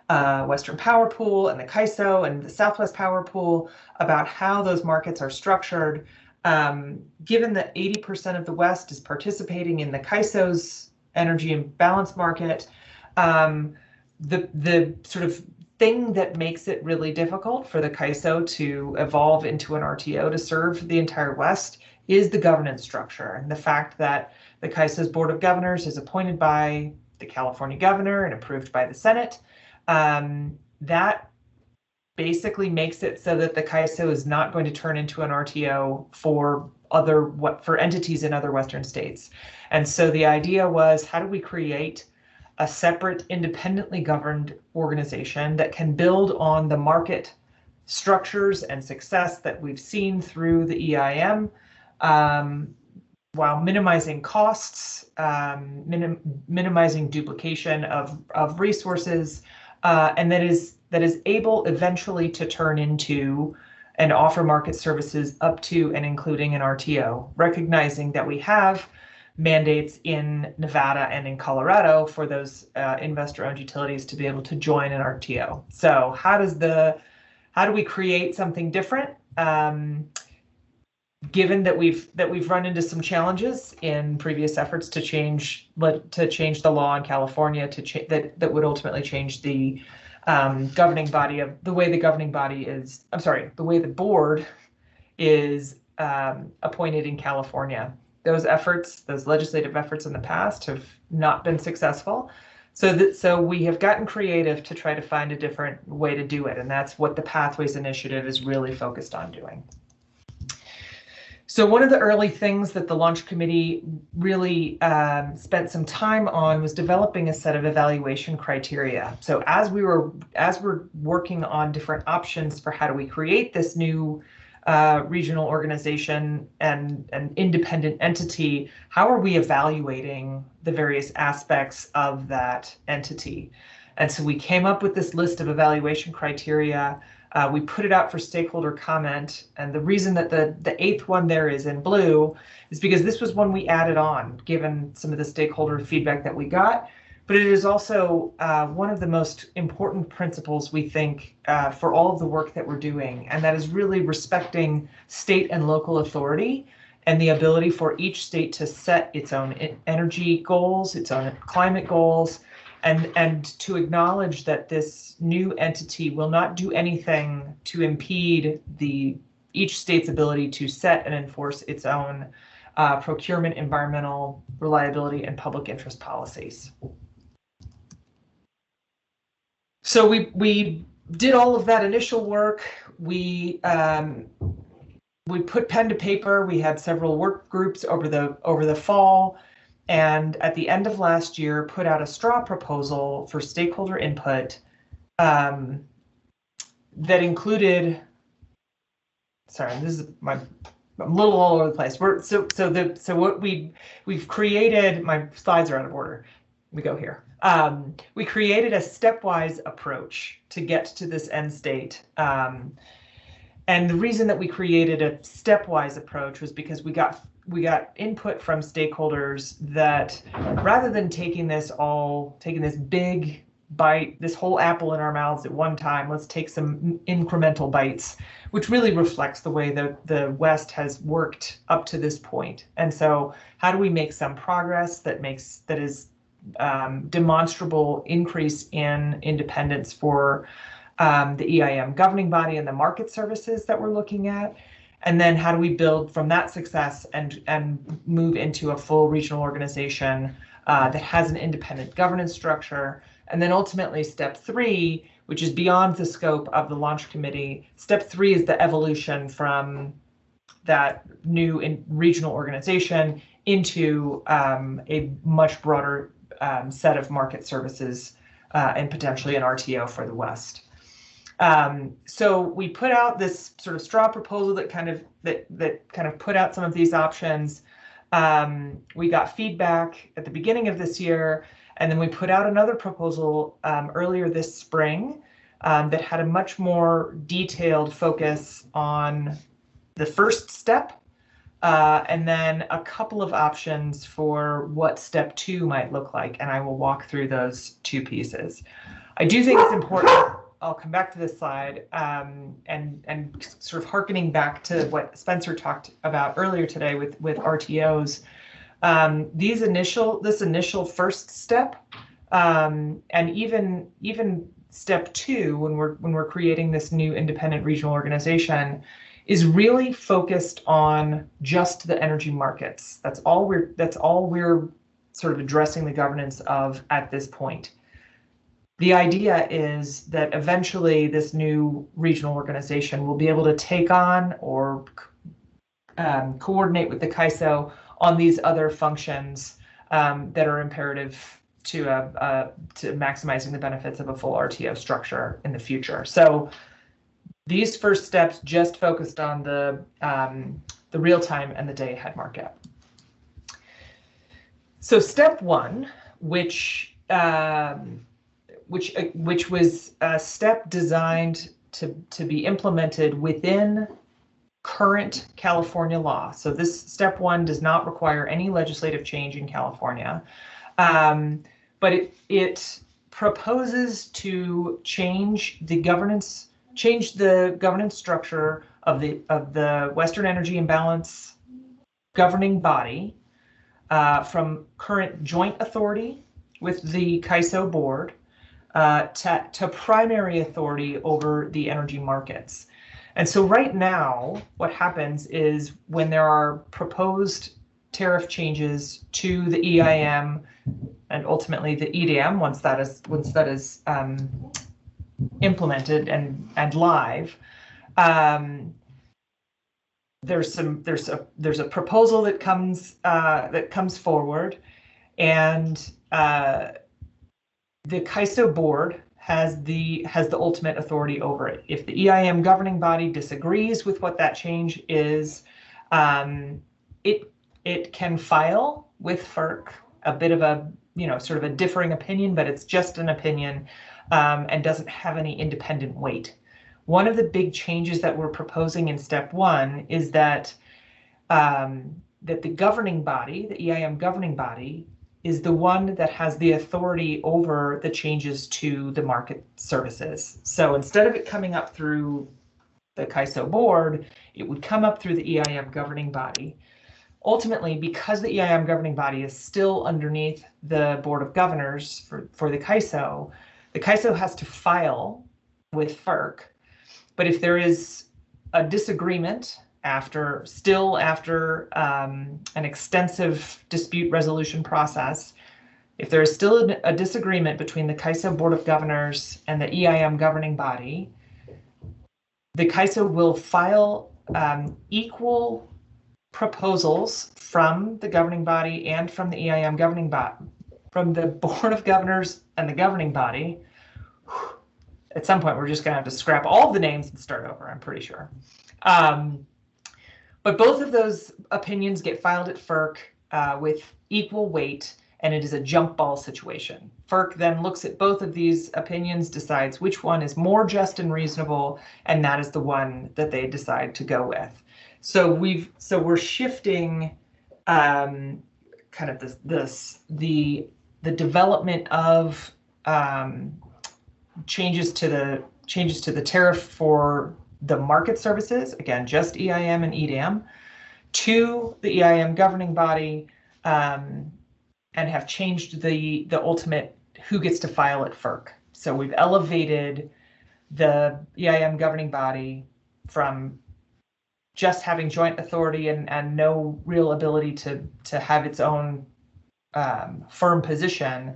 Western Power Pool and the CAISO and the Southwest Power Pool about how those markets are structured, given that 80% of the West is participating in the CAISO's energy imbalance market, the sort of thing that makes it really difficult for the CAISO to evolve into an RTO to serve the entire West is the governance structure, and the fact that the CAISO's Board of Governors is appointed by the California governor and approved by the Senate. That basically makes it so that the CAISO is not going to turn into an RTO for entities in other Western states. And so the idea was, how do we create a separate, independently governed organization that can build on the market structures and success that we've seen through the EIM, while minimizing costs, minimizing duplication of resources, and that is able eventually to turn into and offer market services up to and including an RTO, recognizing that we have mandates in Nevada and in Colorado for those investor-owned utilities to be able to join an RTO. So how do we create something different? Given that we've run into some challenges in previous efforts to change the law in California that would ultimately change the governing body of the way the governing body is. I'm sorry, the way the board is appointed in California. Those legislative efforts in the past have not been successful. So we have gotten creative to try to find a different way to do it, and that's what the Pathways Initiative is really focused on doing. So one of the early things that the launch committee really spent some time on was developing a set of evaluation criteria. So as we're working on different options for how do we create this new regional organization and an independent entity, how are we evaluating the various aspects of that entity? And so we came up with this list of evaluation criteria. We put it out for stakeholder comment, and the reason that the eighth one there is in blue is because this was one we added on, given some of the stakeholder feedback that we got. But it is also one of the most important principles, we think, for all of the work that we're doing, and that is really respecting state and local authority and the ability for each state to set its own energy goals, its own climate goals, and to acknowledge that this new entity will not do anything to impede each state's ability to set and enforce its own procurement, environmental, reliability, and public interest policies. So we did all of that initial work. We put pen to paper. We had several work groups over the fall. And at the end of last year, put out a straw proposal for stakeholder input that included. Sorry, I'm a little all over the place. So what we've created. My slides are out of order. Let me go here. We created a stepwise approach to get to this end state. And the reason that we created a stepwise approach was because we got input from stakeholders that rather than taking this big bite, this whole apple in our mouths at one time, let's take some incremental bites, which really reflects the way that the West has worked up to this point. And so how do we make some progress that is demonstrable increase in independence for the EIM governing body and the market services that we're looking at? And then how do we build from that success and move into a full regional organization that has an independent governance structure? And then ultimately step 3, which is beyond the scope of the launch committee. Step 3 is the evolution from that new regional organization into a much broader set of market services and potentially an RTO for the West. So we put out this sort of straw proposal that kind of put out some of these options. We got feedback at the beginning of this year, and then we put out another proposal earlier this spring that had a much more detailed focus on the first step, and then a couple of options for what step 2 might look like, and I will walk through those 2 pieces. I do think it's important. I'll come back to this slide and sort of hearkening back to what Spencer talked about earlier today with RTOs. This initial first step and even step 2 when we're creating this new independent regional organization is really focused on just the energy markets. That's all we're sort of addressing the governance of at this point. The idea is that eventually this new regional organization will be able to take on or coordinate with the CAISO on these other functions that are imperative to maximizing the benefits of a full RTO structure in the future. So these first steps just focused on the real-time and the day-ahead market. So step 1, which was a step designed to be implemented within current California law. So this step one does not require any legislative change in California, but it proposes to change the governance structure of the Western Energy Imbalance governing body from current joint authority with the CAISO board to primary authority over the energy markets. And so right now, what happens is when there are proposed tariff changes to the EIM and ultimately the EDM, once that is implemented and live, there's a proposal that comes forward, and the CAISO board has the ultimate authority over it. If the EIM governing body disagrees with what that change is, it can file with FERC a bit of a sort of a differing opinion, but it's just an opinion and doesn't have any independent weight. One of the big changes that we're proposing in step one is that that the governing body, the EIM governing body, is the one that has the authority over the changes to the market services. So instead of it coming up through the CAISO board, it would come up through the EIM governing body. Ultimately, because the EIM governing body is still underneath the Board of Governors for the CAISO has to file with FERC. But if there is a disagreement after an extensive dispute resolution process, if there is still a disagreement between the CAISO Board of Governors and the EIM governing body, the CAISO will file equal proposals from the governing body and from the EIM governing body, from the Board of Governors and the governing body. At some point, we're just going to have to scrap all the names and start over, I'm pretty sure. But both of those opinions get filed at FERC with equal weight, and it is a jump ball situation. FERC then looks at both of these opinions, decides which one is more just and reasonable, and that is the one that they decide to go with. So we're shifting kind of the development of changes to the tariff for the market services, again, just EIM and EDM, to the EIM governing body, and have changed the ultimate who gets to file at FERC. So we've elevated the EIM governing body from just having joint authority and no real ability to have its own firm position,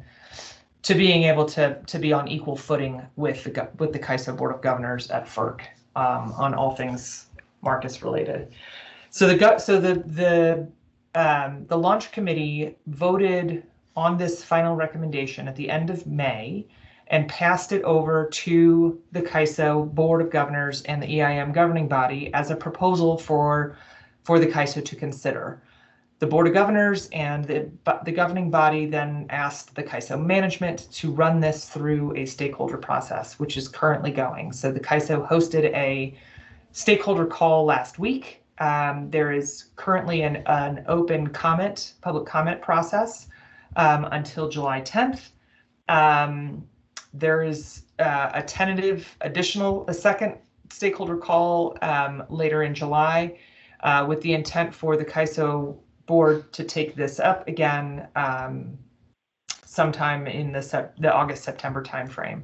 to being able to be on equal footing with the CAISO Board of Governors at FERC on all things markets related. So the launch committee voted on this final recommendation at the end of May and passed it over to the CAISO Board of Governors and the EIM governing body as a proposal for the CAISO to consider. The Board of Governors and the governing body then asked the CAISO management to run this through a stakeholder process, which is currently going. So the CAISO hosted a stakeholder call last week. There is currently an open public comment process until July 10th. There is a tentative a second stakeholder call later in July with the intent for the CAISO board to take this up again sometime in the August-September timeframe.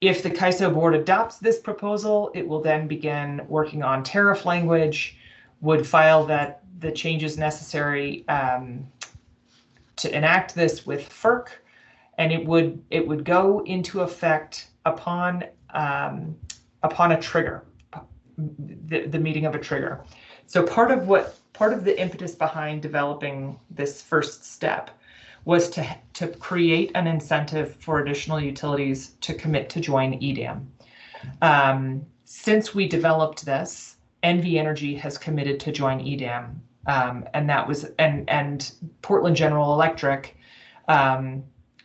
If the CAISO board adopts this proposal, it will then begin working on tariff language, would file the changes necessary to enact this with FERC, and it would go into effect upon a trigger, the meeting of a trigger. So part of the impetus behind developing this first step was to create an incentive for additional utilities to commit to join EDM. Since we developed this, NV Energy has committed to join EDM, and Portland General Electric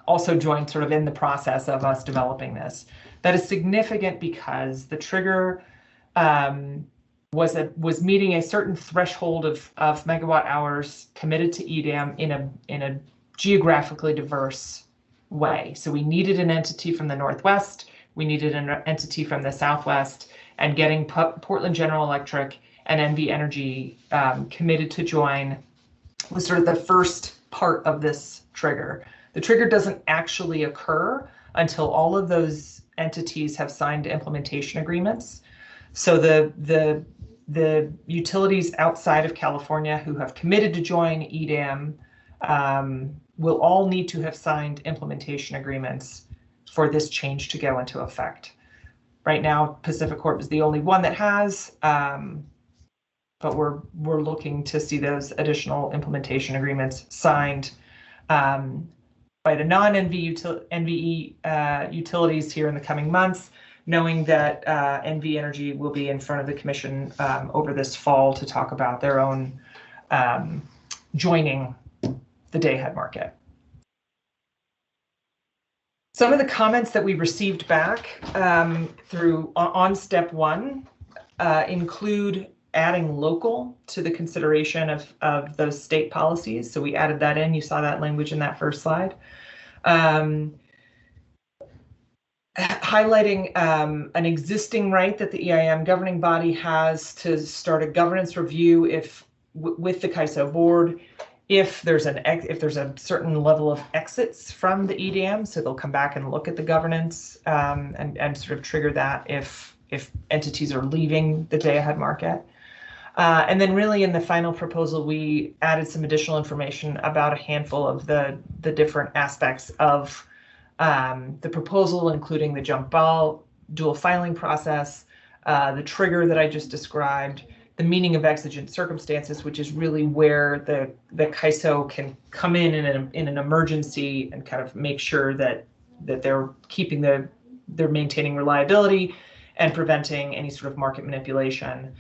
also joined sort of in the process of us developing this. That is significant because the trigger was meeting a certain threshold of megawatt hours committed to EDAM in a geographically diverse way. So we needed an entity from the Northwest, we needed an entity from the Southwest, and getting Portland General Electric and NV Energy committed to join was sort of the first part of this trigger. The trigger doesn't actually occur until all of those entities have signed implementation agreements. So the utilities outside of California who have committed to join EDAM will all need to have signed implementation agreements for this change to go into effect. Right now, PacifiCorp is the only one that has, but we're looking to see those additional implementation agreements signed by the non-NVE utilities here in the coming months, knowing that NV Energy will be in front of the commission over this fall to talk about their own joining the day-ahead market. Some of the comments that we received back on step one include adding local to the consideration of those state policies. So we added that in. You saw that language in that first slide. Highlighting an existing right that the EIM governing body has to start a governance review with the CAISO board if there's a certain level of exits from the EDM. So they'll come back and look at the governance and sort of trigger that if entities are leaving the day-ahead market. And then really in the final proposal, we added some additional information about a handful of the different aspects of the proposal, including the jump ball dual filing process, the trigger that I just described, the meaning of exigent circumstances, which is really where the CAISO can come in an emergency and kind of make sure that they're keeping they're maintaining reliability and preventing any sort of market manipulation.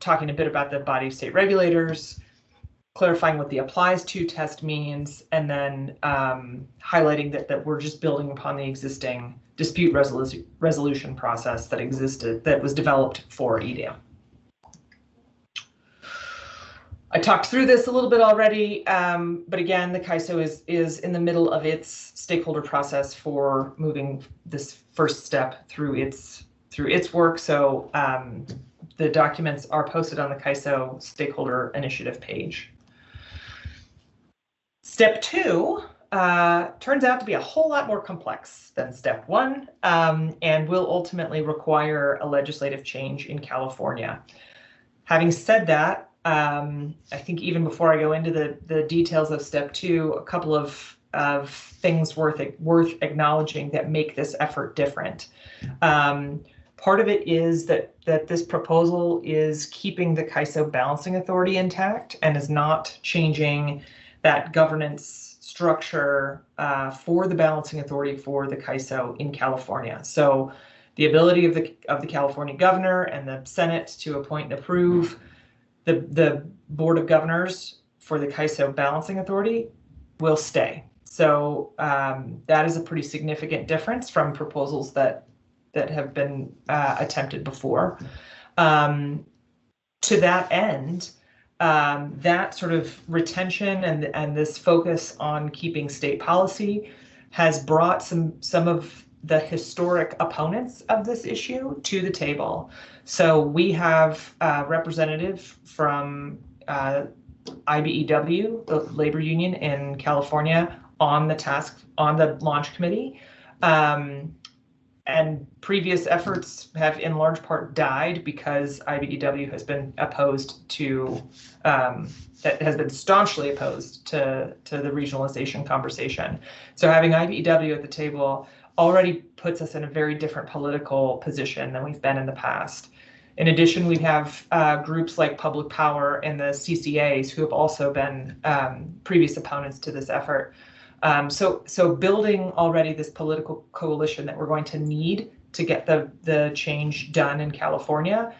Talking a bit about the body of state regulators, clarifying what the applies to test means, and then highlighting that we're just building upon the existing dispute resolution process that was developed for EDAM. I talked through this a little bit already, but again, the CAISO is in the middle of its stakeholder process for moving this first step through its work. So the documents are posted on the CAISO stakeholder initiative page. Step two turns out to be a whole lot more complex than step one, and will ultimately require a legislative change in California. Having said that, I think even before I go into the details of step two, a couple of things worth acknowledging that make this effort different. Part of it is that this proposal is keeping the CAISO balancing authority intact and is not changing that governance structure for the balancing authority for the CAISO in California. So the ability of the California governor and the Senate to appoint and approve the Board of Governors for the CAISO balancing authority will stay. So that is a pretty significant difference from proposals that have been attempted before. To that end, that sort of retention and this focus on keeping state policy has brought some of the historic opponents of this issue to the table. So we have a representative from IBEW, the labor union in California, on the launch committee. And previous efforts have in large part died because IBEW has been opposed to, that has been staunchly opposed to the regionalization conversation. So having IBEW at the table already puts us in a very different political position than we've been in the past. In addition, we have groups like Public Power and the CCAs who have also been previous opponents to this effort. So building already this political coalition that we're going to need to get the change done in California,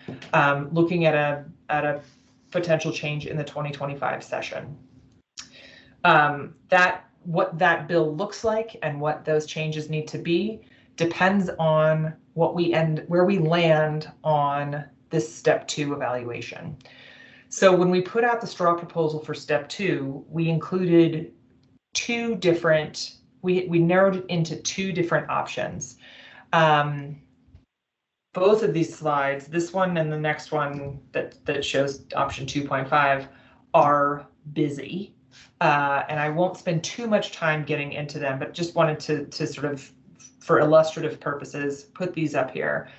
looking at a potential change in the 2025 session. What that bill looks like and what those changes need to be depends on where we land on this step 2 evaluation. So when we put out the straw proposal for step 2, we included we narrowed it into 2 different options. Both of these slides, this one and the next one that shows option 2.5, are busy. And I won't spend too much time getting into them, but just wanted to sort of, for illustrative purposes, put these up here.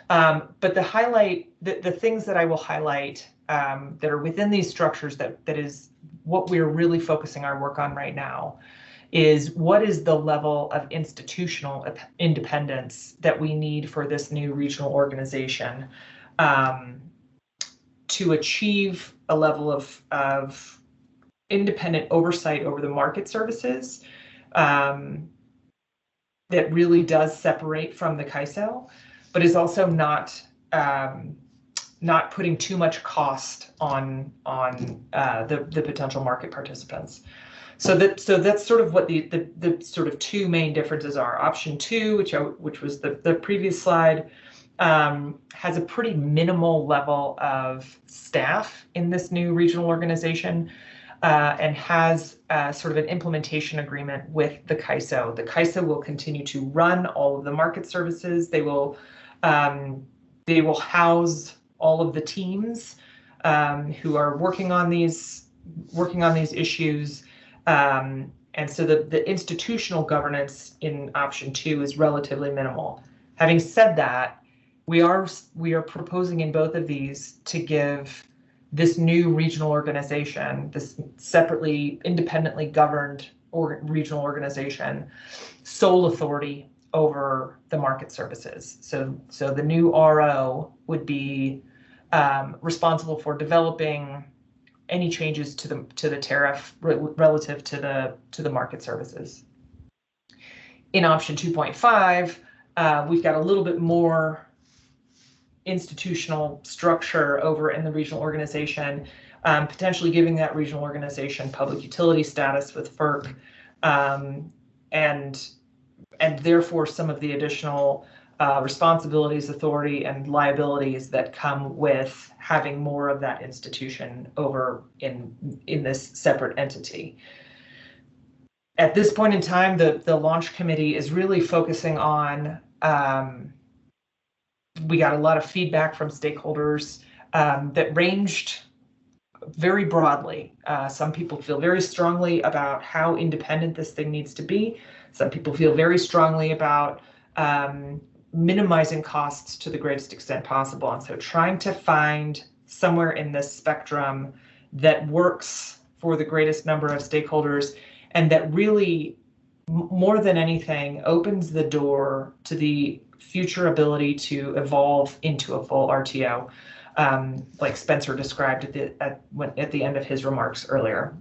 But the things that I will highlight that are within these structures that is what we're really focusing our work on right now is what is the level of institutional independence that we need for this new regional organization to achieve a level of independent oversight over the market services that really does separate from the CAISO, but is also not putting too much cost on the potential market participants. So that's sort of what the sort of 2 main differences are. Option 2, which was the previous slide, has a pretty minimal level of staff in this new regional organization, and has sort of an implementation agreement with the CAISO. The CAISO will continue to run all of the market services. They will house all of the teams who are working on these issues. And so the institutional governance in option 2 is relatively minimal. Having said that, we are proposing in both of these to give this new regional organization, this separately, independently governed regional organization, sole authority over the market services. So the new RO would be responsible for developing any changes to the tariff relative to the market services. In option 2.5, we've got a little bit more institutional structure over in the regional organization, potentially giving that regional organization public utility status with FERC, and therefore some of the additional responsibilities, authority, and liabilities that come with having more of that institution over in this separate entity. At this point in time, the launch committee is really focusing on, we got a lot of feedback from stakeholders that ranged very broadly. Some people feel very strongly about how independent this thing needs to be. Some people feel very strongly about minimizing costs to the greatest extent possible. And so trying to find somewhere in this spectrum that works for the greatest number of stakeholders and that really, more than anything, opens the door to the future ability to evolve into a full RTO, like Spencer described at the end of his remarks earlier.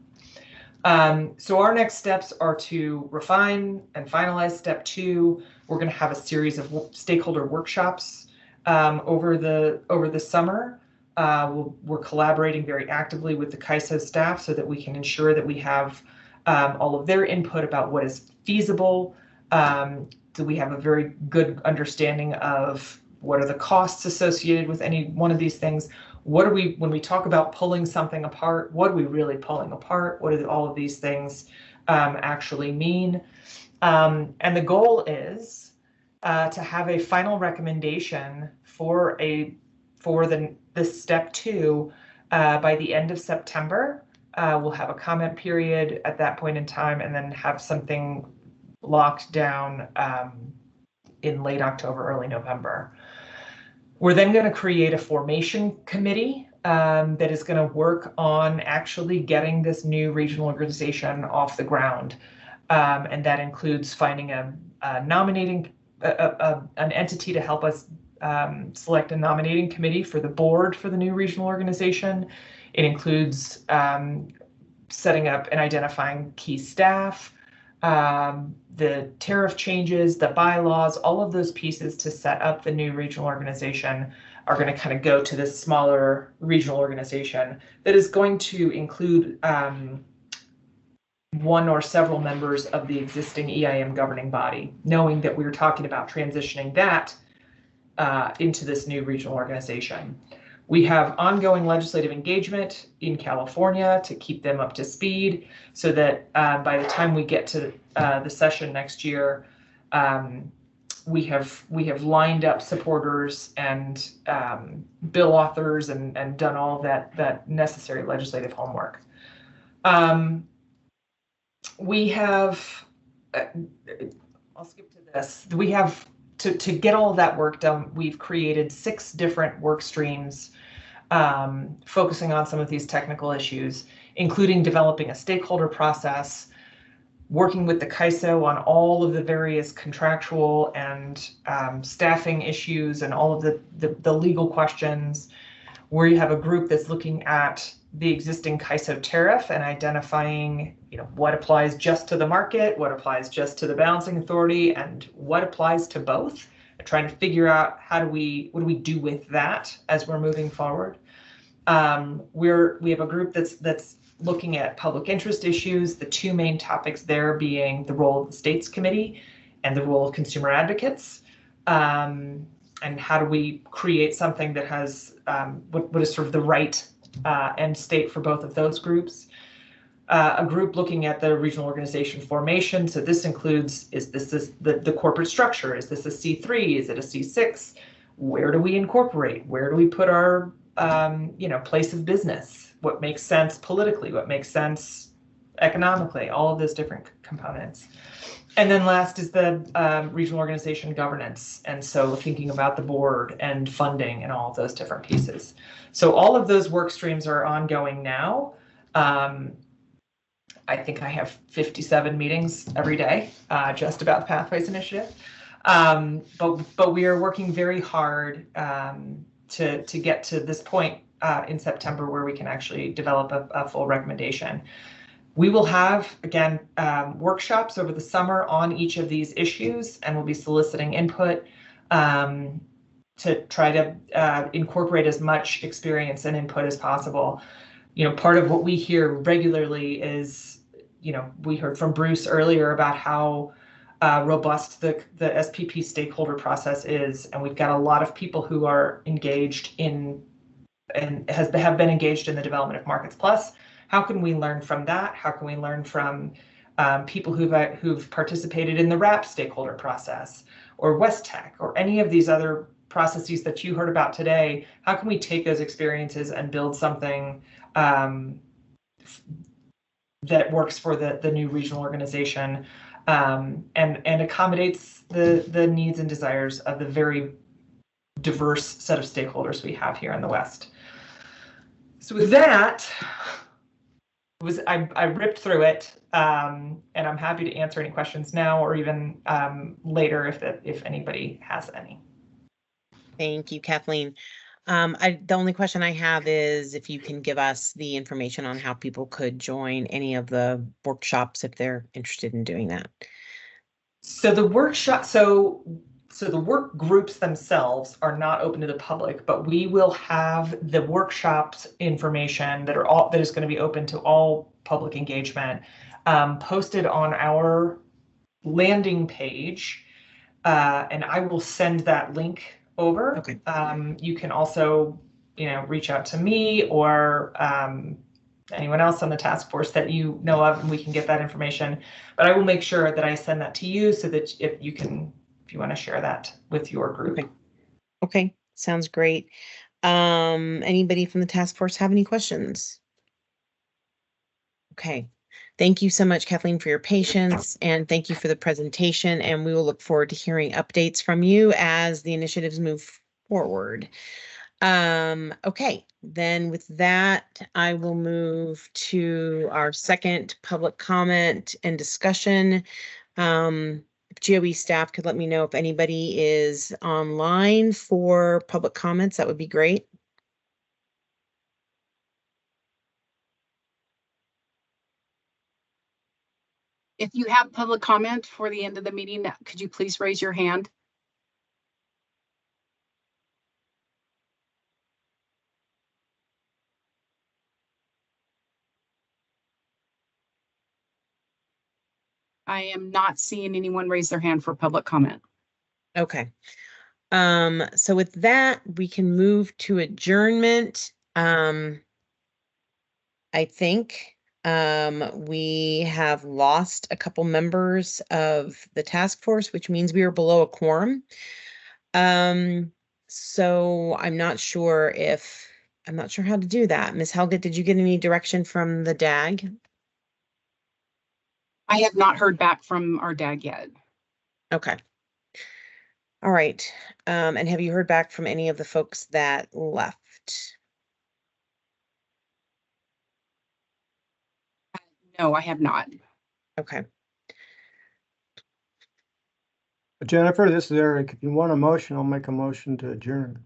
So our next steps are to refine and finalize step 2. We're going to have a series of stakeholder workshops over the summer. We're collaborating very actively with the CAISO staff so that we can ensure that we have all of their input about what is feasible. Do we have a very good understanding of what are the costs associated with any one of these things? What are we, when we talk about pulling something apart, what are we really pulling apart? What do all of these things actually mean? And the goal is to have a final recommendation for this step 2 by the end of September. We'll have a comment period at that point in time, and then have something locked down in late October, early November. We're then going to create a formation committee that is going to work on actually getting this new regional organization off the ground. And that includes finding an entity to help us select a nominating committee for the board for the new regional organization. It includes setting up and identifying key staff, the tariff changes, the bylaws, all of those pieces to set up the new regional organization are going to kind of go to this smaller regional organization that is going to include one or several members of the existing EIM governing body, knowing that we were talking about transitioning that into this new regional organization. We have ongoing legislative engagement in California to keep them up to speed so that by the time we get to the session next year, we have lined up supporters and bill authors and done all that necessary legislative homework. We have, I'll skip to this. We have to get all of that work done. We've created 6 different work streams focusing on some of these technical issues, including developing a stakeholder process, working with the CAISO on all of the various contractual and staffing issues and all of the legal questions, where you have a group that's looking at the existing CAISO tariff and identifying, what applies just to the market, what applies just to the balancing authority, and what applies to both, and trying to figure out what do we do with that as we're moving forward. We have a group that's looking at public interest issues, the 2 main topics there being the role of the States Committee and the role of consumer advocates. And how do we create something that has what is sort of the right end state for both of those groups. A group looking at the regional organization formation. So this includes, is this the corporate structure? Is this a C3? Is it a C6? Where do we incorporate? Where do we put our place of business? What makes sense politically? What makes sense economically? All of those different components. And then last is the regional organization governance. And so thinking about the board and funding and all of those different pieces. So all of those work streams are ongoing now. I think I have 57 meetings every day just about the Pathways Initiative. But we are working very hard to get to this point in September where we can actually develop a full recommendation. We will have, again, workshops over the summer on each of these issues, and we'll be soliciting input to try to incorporate as much experience and input as possible. Part of what we hear regularly is, we heard from Bruce earlier about how robust the SPP stakeholder process is, and we've got a lot of people who are engaged in and have been engaged in the development of Markets Plus. How can we learn from that? How can we learn from people who've participated in the RAP stakeholder process or West Tech or any of these other processes that you heard about today? How can we take those experiences and build something that works for the new regional organization and accommodates the needs and desires of the very diverse set of stakeholders we have here in the West? So with that, I ripped through it, and I'm happy to answer any questions now or even later if anybody has any. Thank you, Kathleen. The only question I have is if you can give us the information on how people could join any of the workshops if they're interested in doing that. So the workshop, so the work groups themselves are not open to the public, but we will have the workshops information that is going to be open to all public engagement posted on our landing page, and I will send that link over. Okay. You can also, reach out to me or anyone else on the task force that you know of, and we can get that information. But I will make sure that I send that to you so that if you want to share that with your group. Okay, sounds great. Anybody from the task force have any questions? Okay, thank you so much, Kathleen, for your patience, and thank you for the presentation, and we will look forward to hearing updates from you as the initiatives move forward. Okay, then with that, I will move to our second public comment and discussion. If GOE staff could let me know if anybody is online for public comments, that would be great. If you have public comment for the end of the meeting, could you please raise your hand? I am not seeing anyone raise their hand for public comment. Okay. So with that, we can move to adjournment. I think, we have lost a couple members of the task force, which means we are below a quorum. So I'm not sure how to do that. Ms. Helga, did you get any direction from the DAG? I have not heard back from our DAG yet. Okay. All right. And have you heard back from any of the folks that left? No, I have not. Okay. Jennifer, this is Eric. If you want a motion, I'll make a motion to adjourn.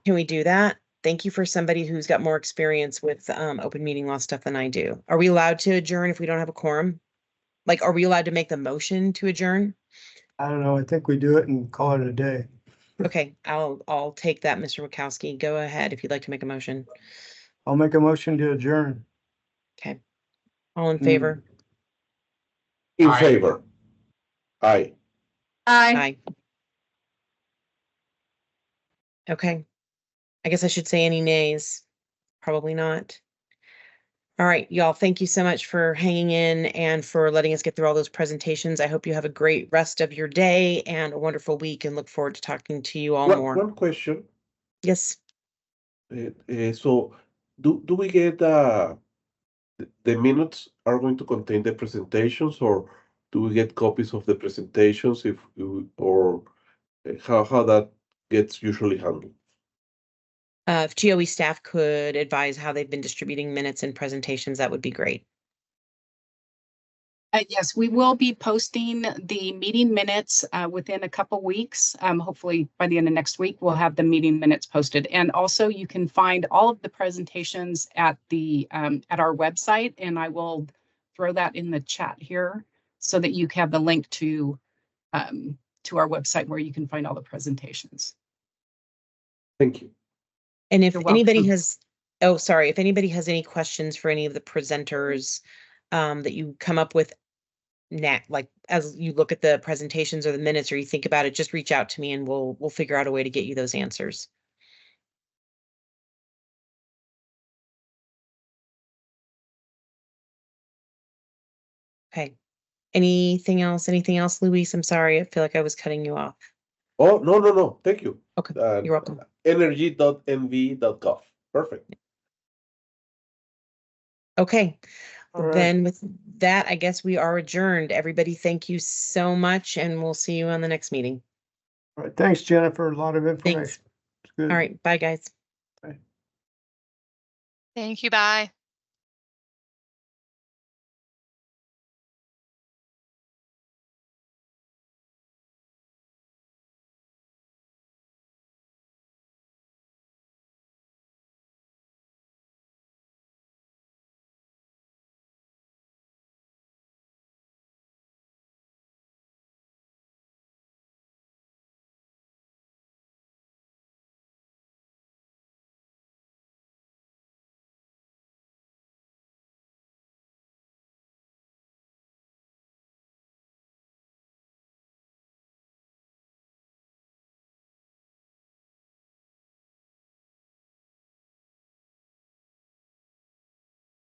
Can we do that? Thank you for somebody who's got more experience with open meeting law stuff than I do. Are we allowed to adjourn if we don't have a quorum? Like, are we allowed to make the motion to adjourn? I don't know. I think we do it and call it a day. Okay, I'll take that, Mr. Wachowski. Go ahead if you'd like to make a motion. I'll make a motion to adjourn. Okay. All in favor? In favor. Aye. Aye. Okay. I guess I should say any nays. Probably not. All right, y'all, thank you so much for hanging in and for letting us get through all those presentations. I hope you have a great rest of your day and a wonderful week, and look forward to talking to you all more. One question. Yes. So do we get the minutes are going to contain the presentations, or do we get copies of the presentations or how that gets usually handled? If GOE staff could advise how they've been distributing minutes and presentations, that would be great. Yes, we will be posting the meeting minutes within a couple weeks. Hopefully by the end of next week, we'll have the meeting minutes posted. And also you can find all of the presentations at our website, and I will throw that in the chat here so that you have the link to our website where you can find all the presentations. Thank you. And if You're anybody welcome. if anybody has any questions for any of the presenters that you come up with like as you look at the presentations or the minutes or you think about it, just reach out to me and we'll figure out a way to get you those answers. Okay. Anything else, Luis? I'm sorry. I feel like I was cutting you off. Oh, no. Thank you. Okay, you're welcome. Energy.nv.gov. Perfect. Okay. All right. Then with that, I guess we are adjourned. Everybody, thank you so much, and we'll see you on the next meeting. All right. Thanks, Jennifer. A lot of information. Thanks. It's good. All right. Bye, guys. Thank you. Bye.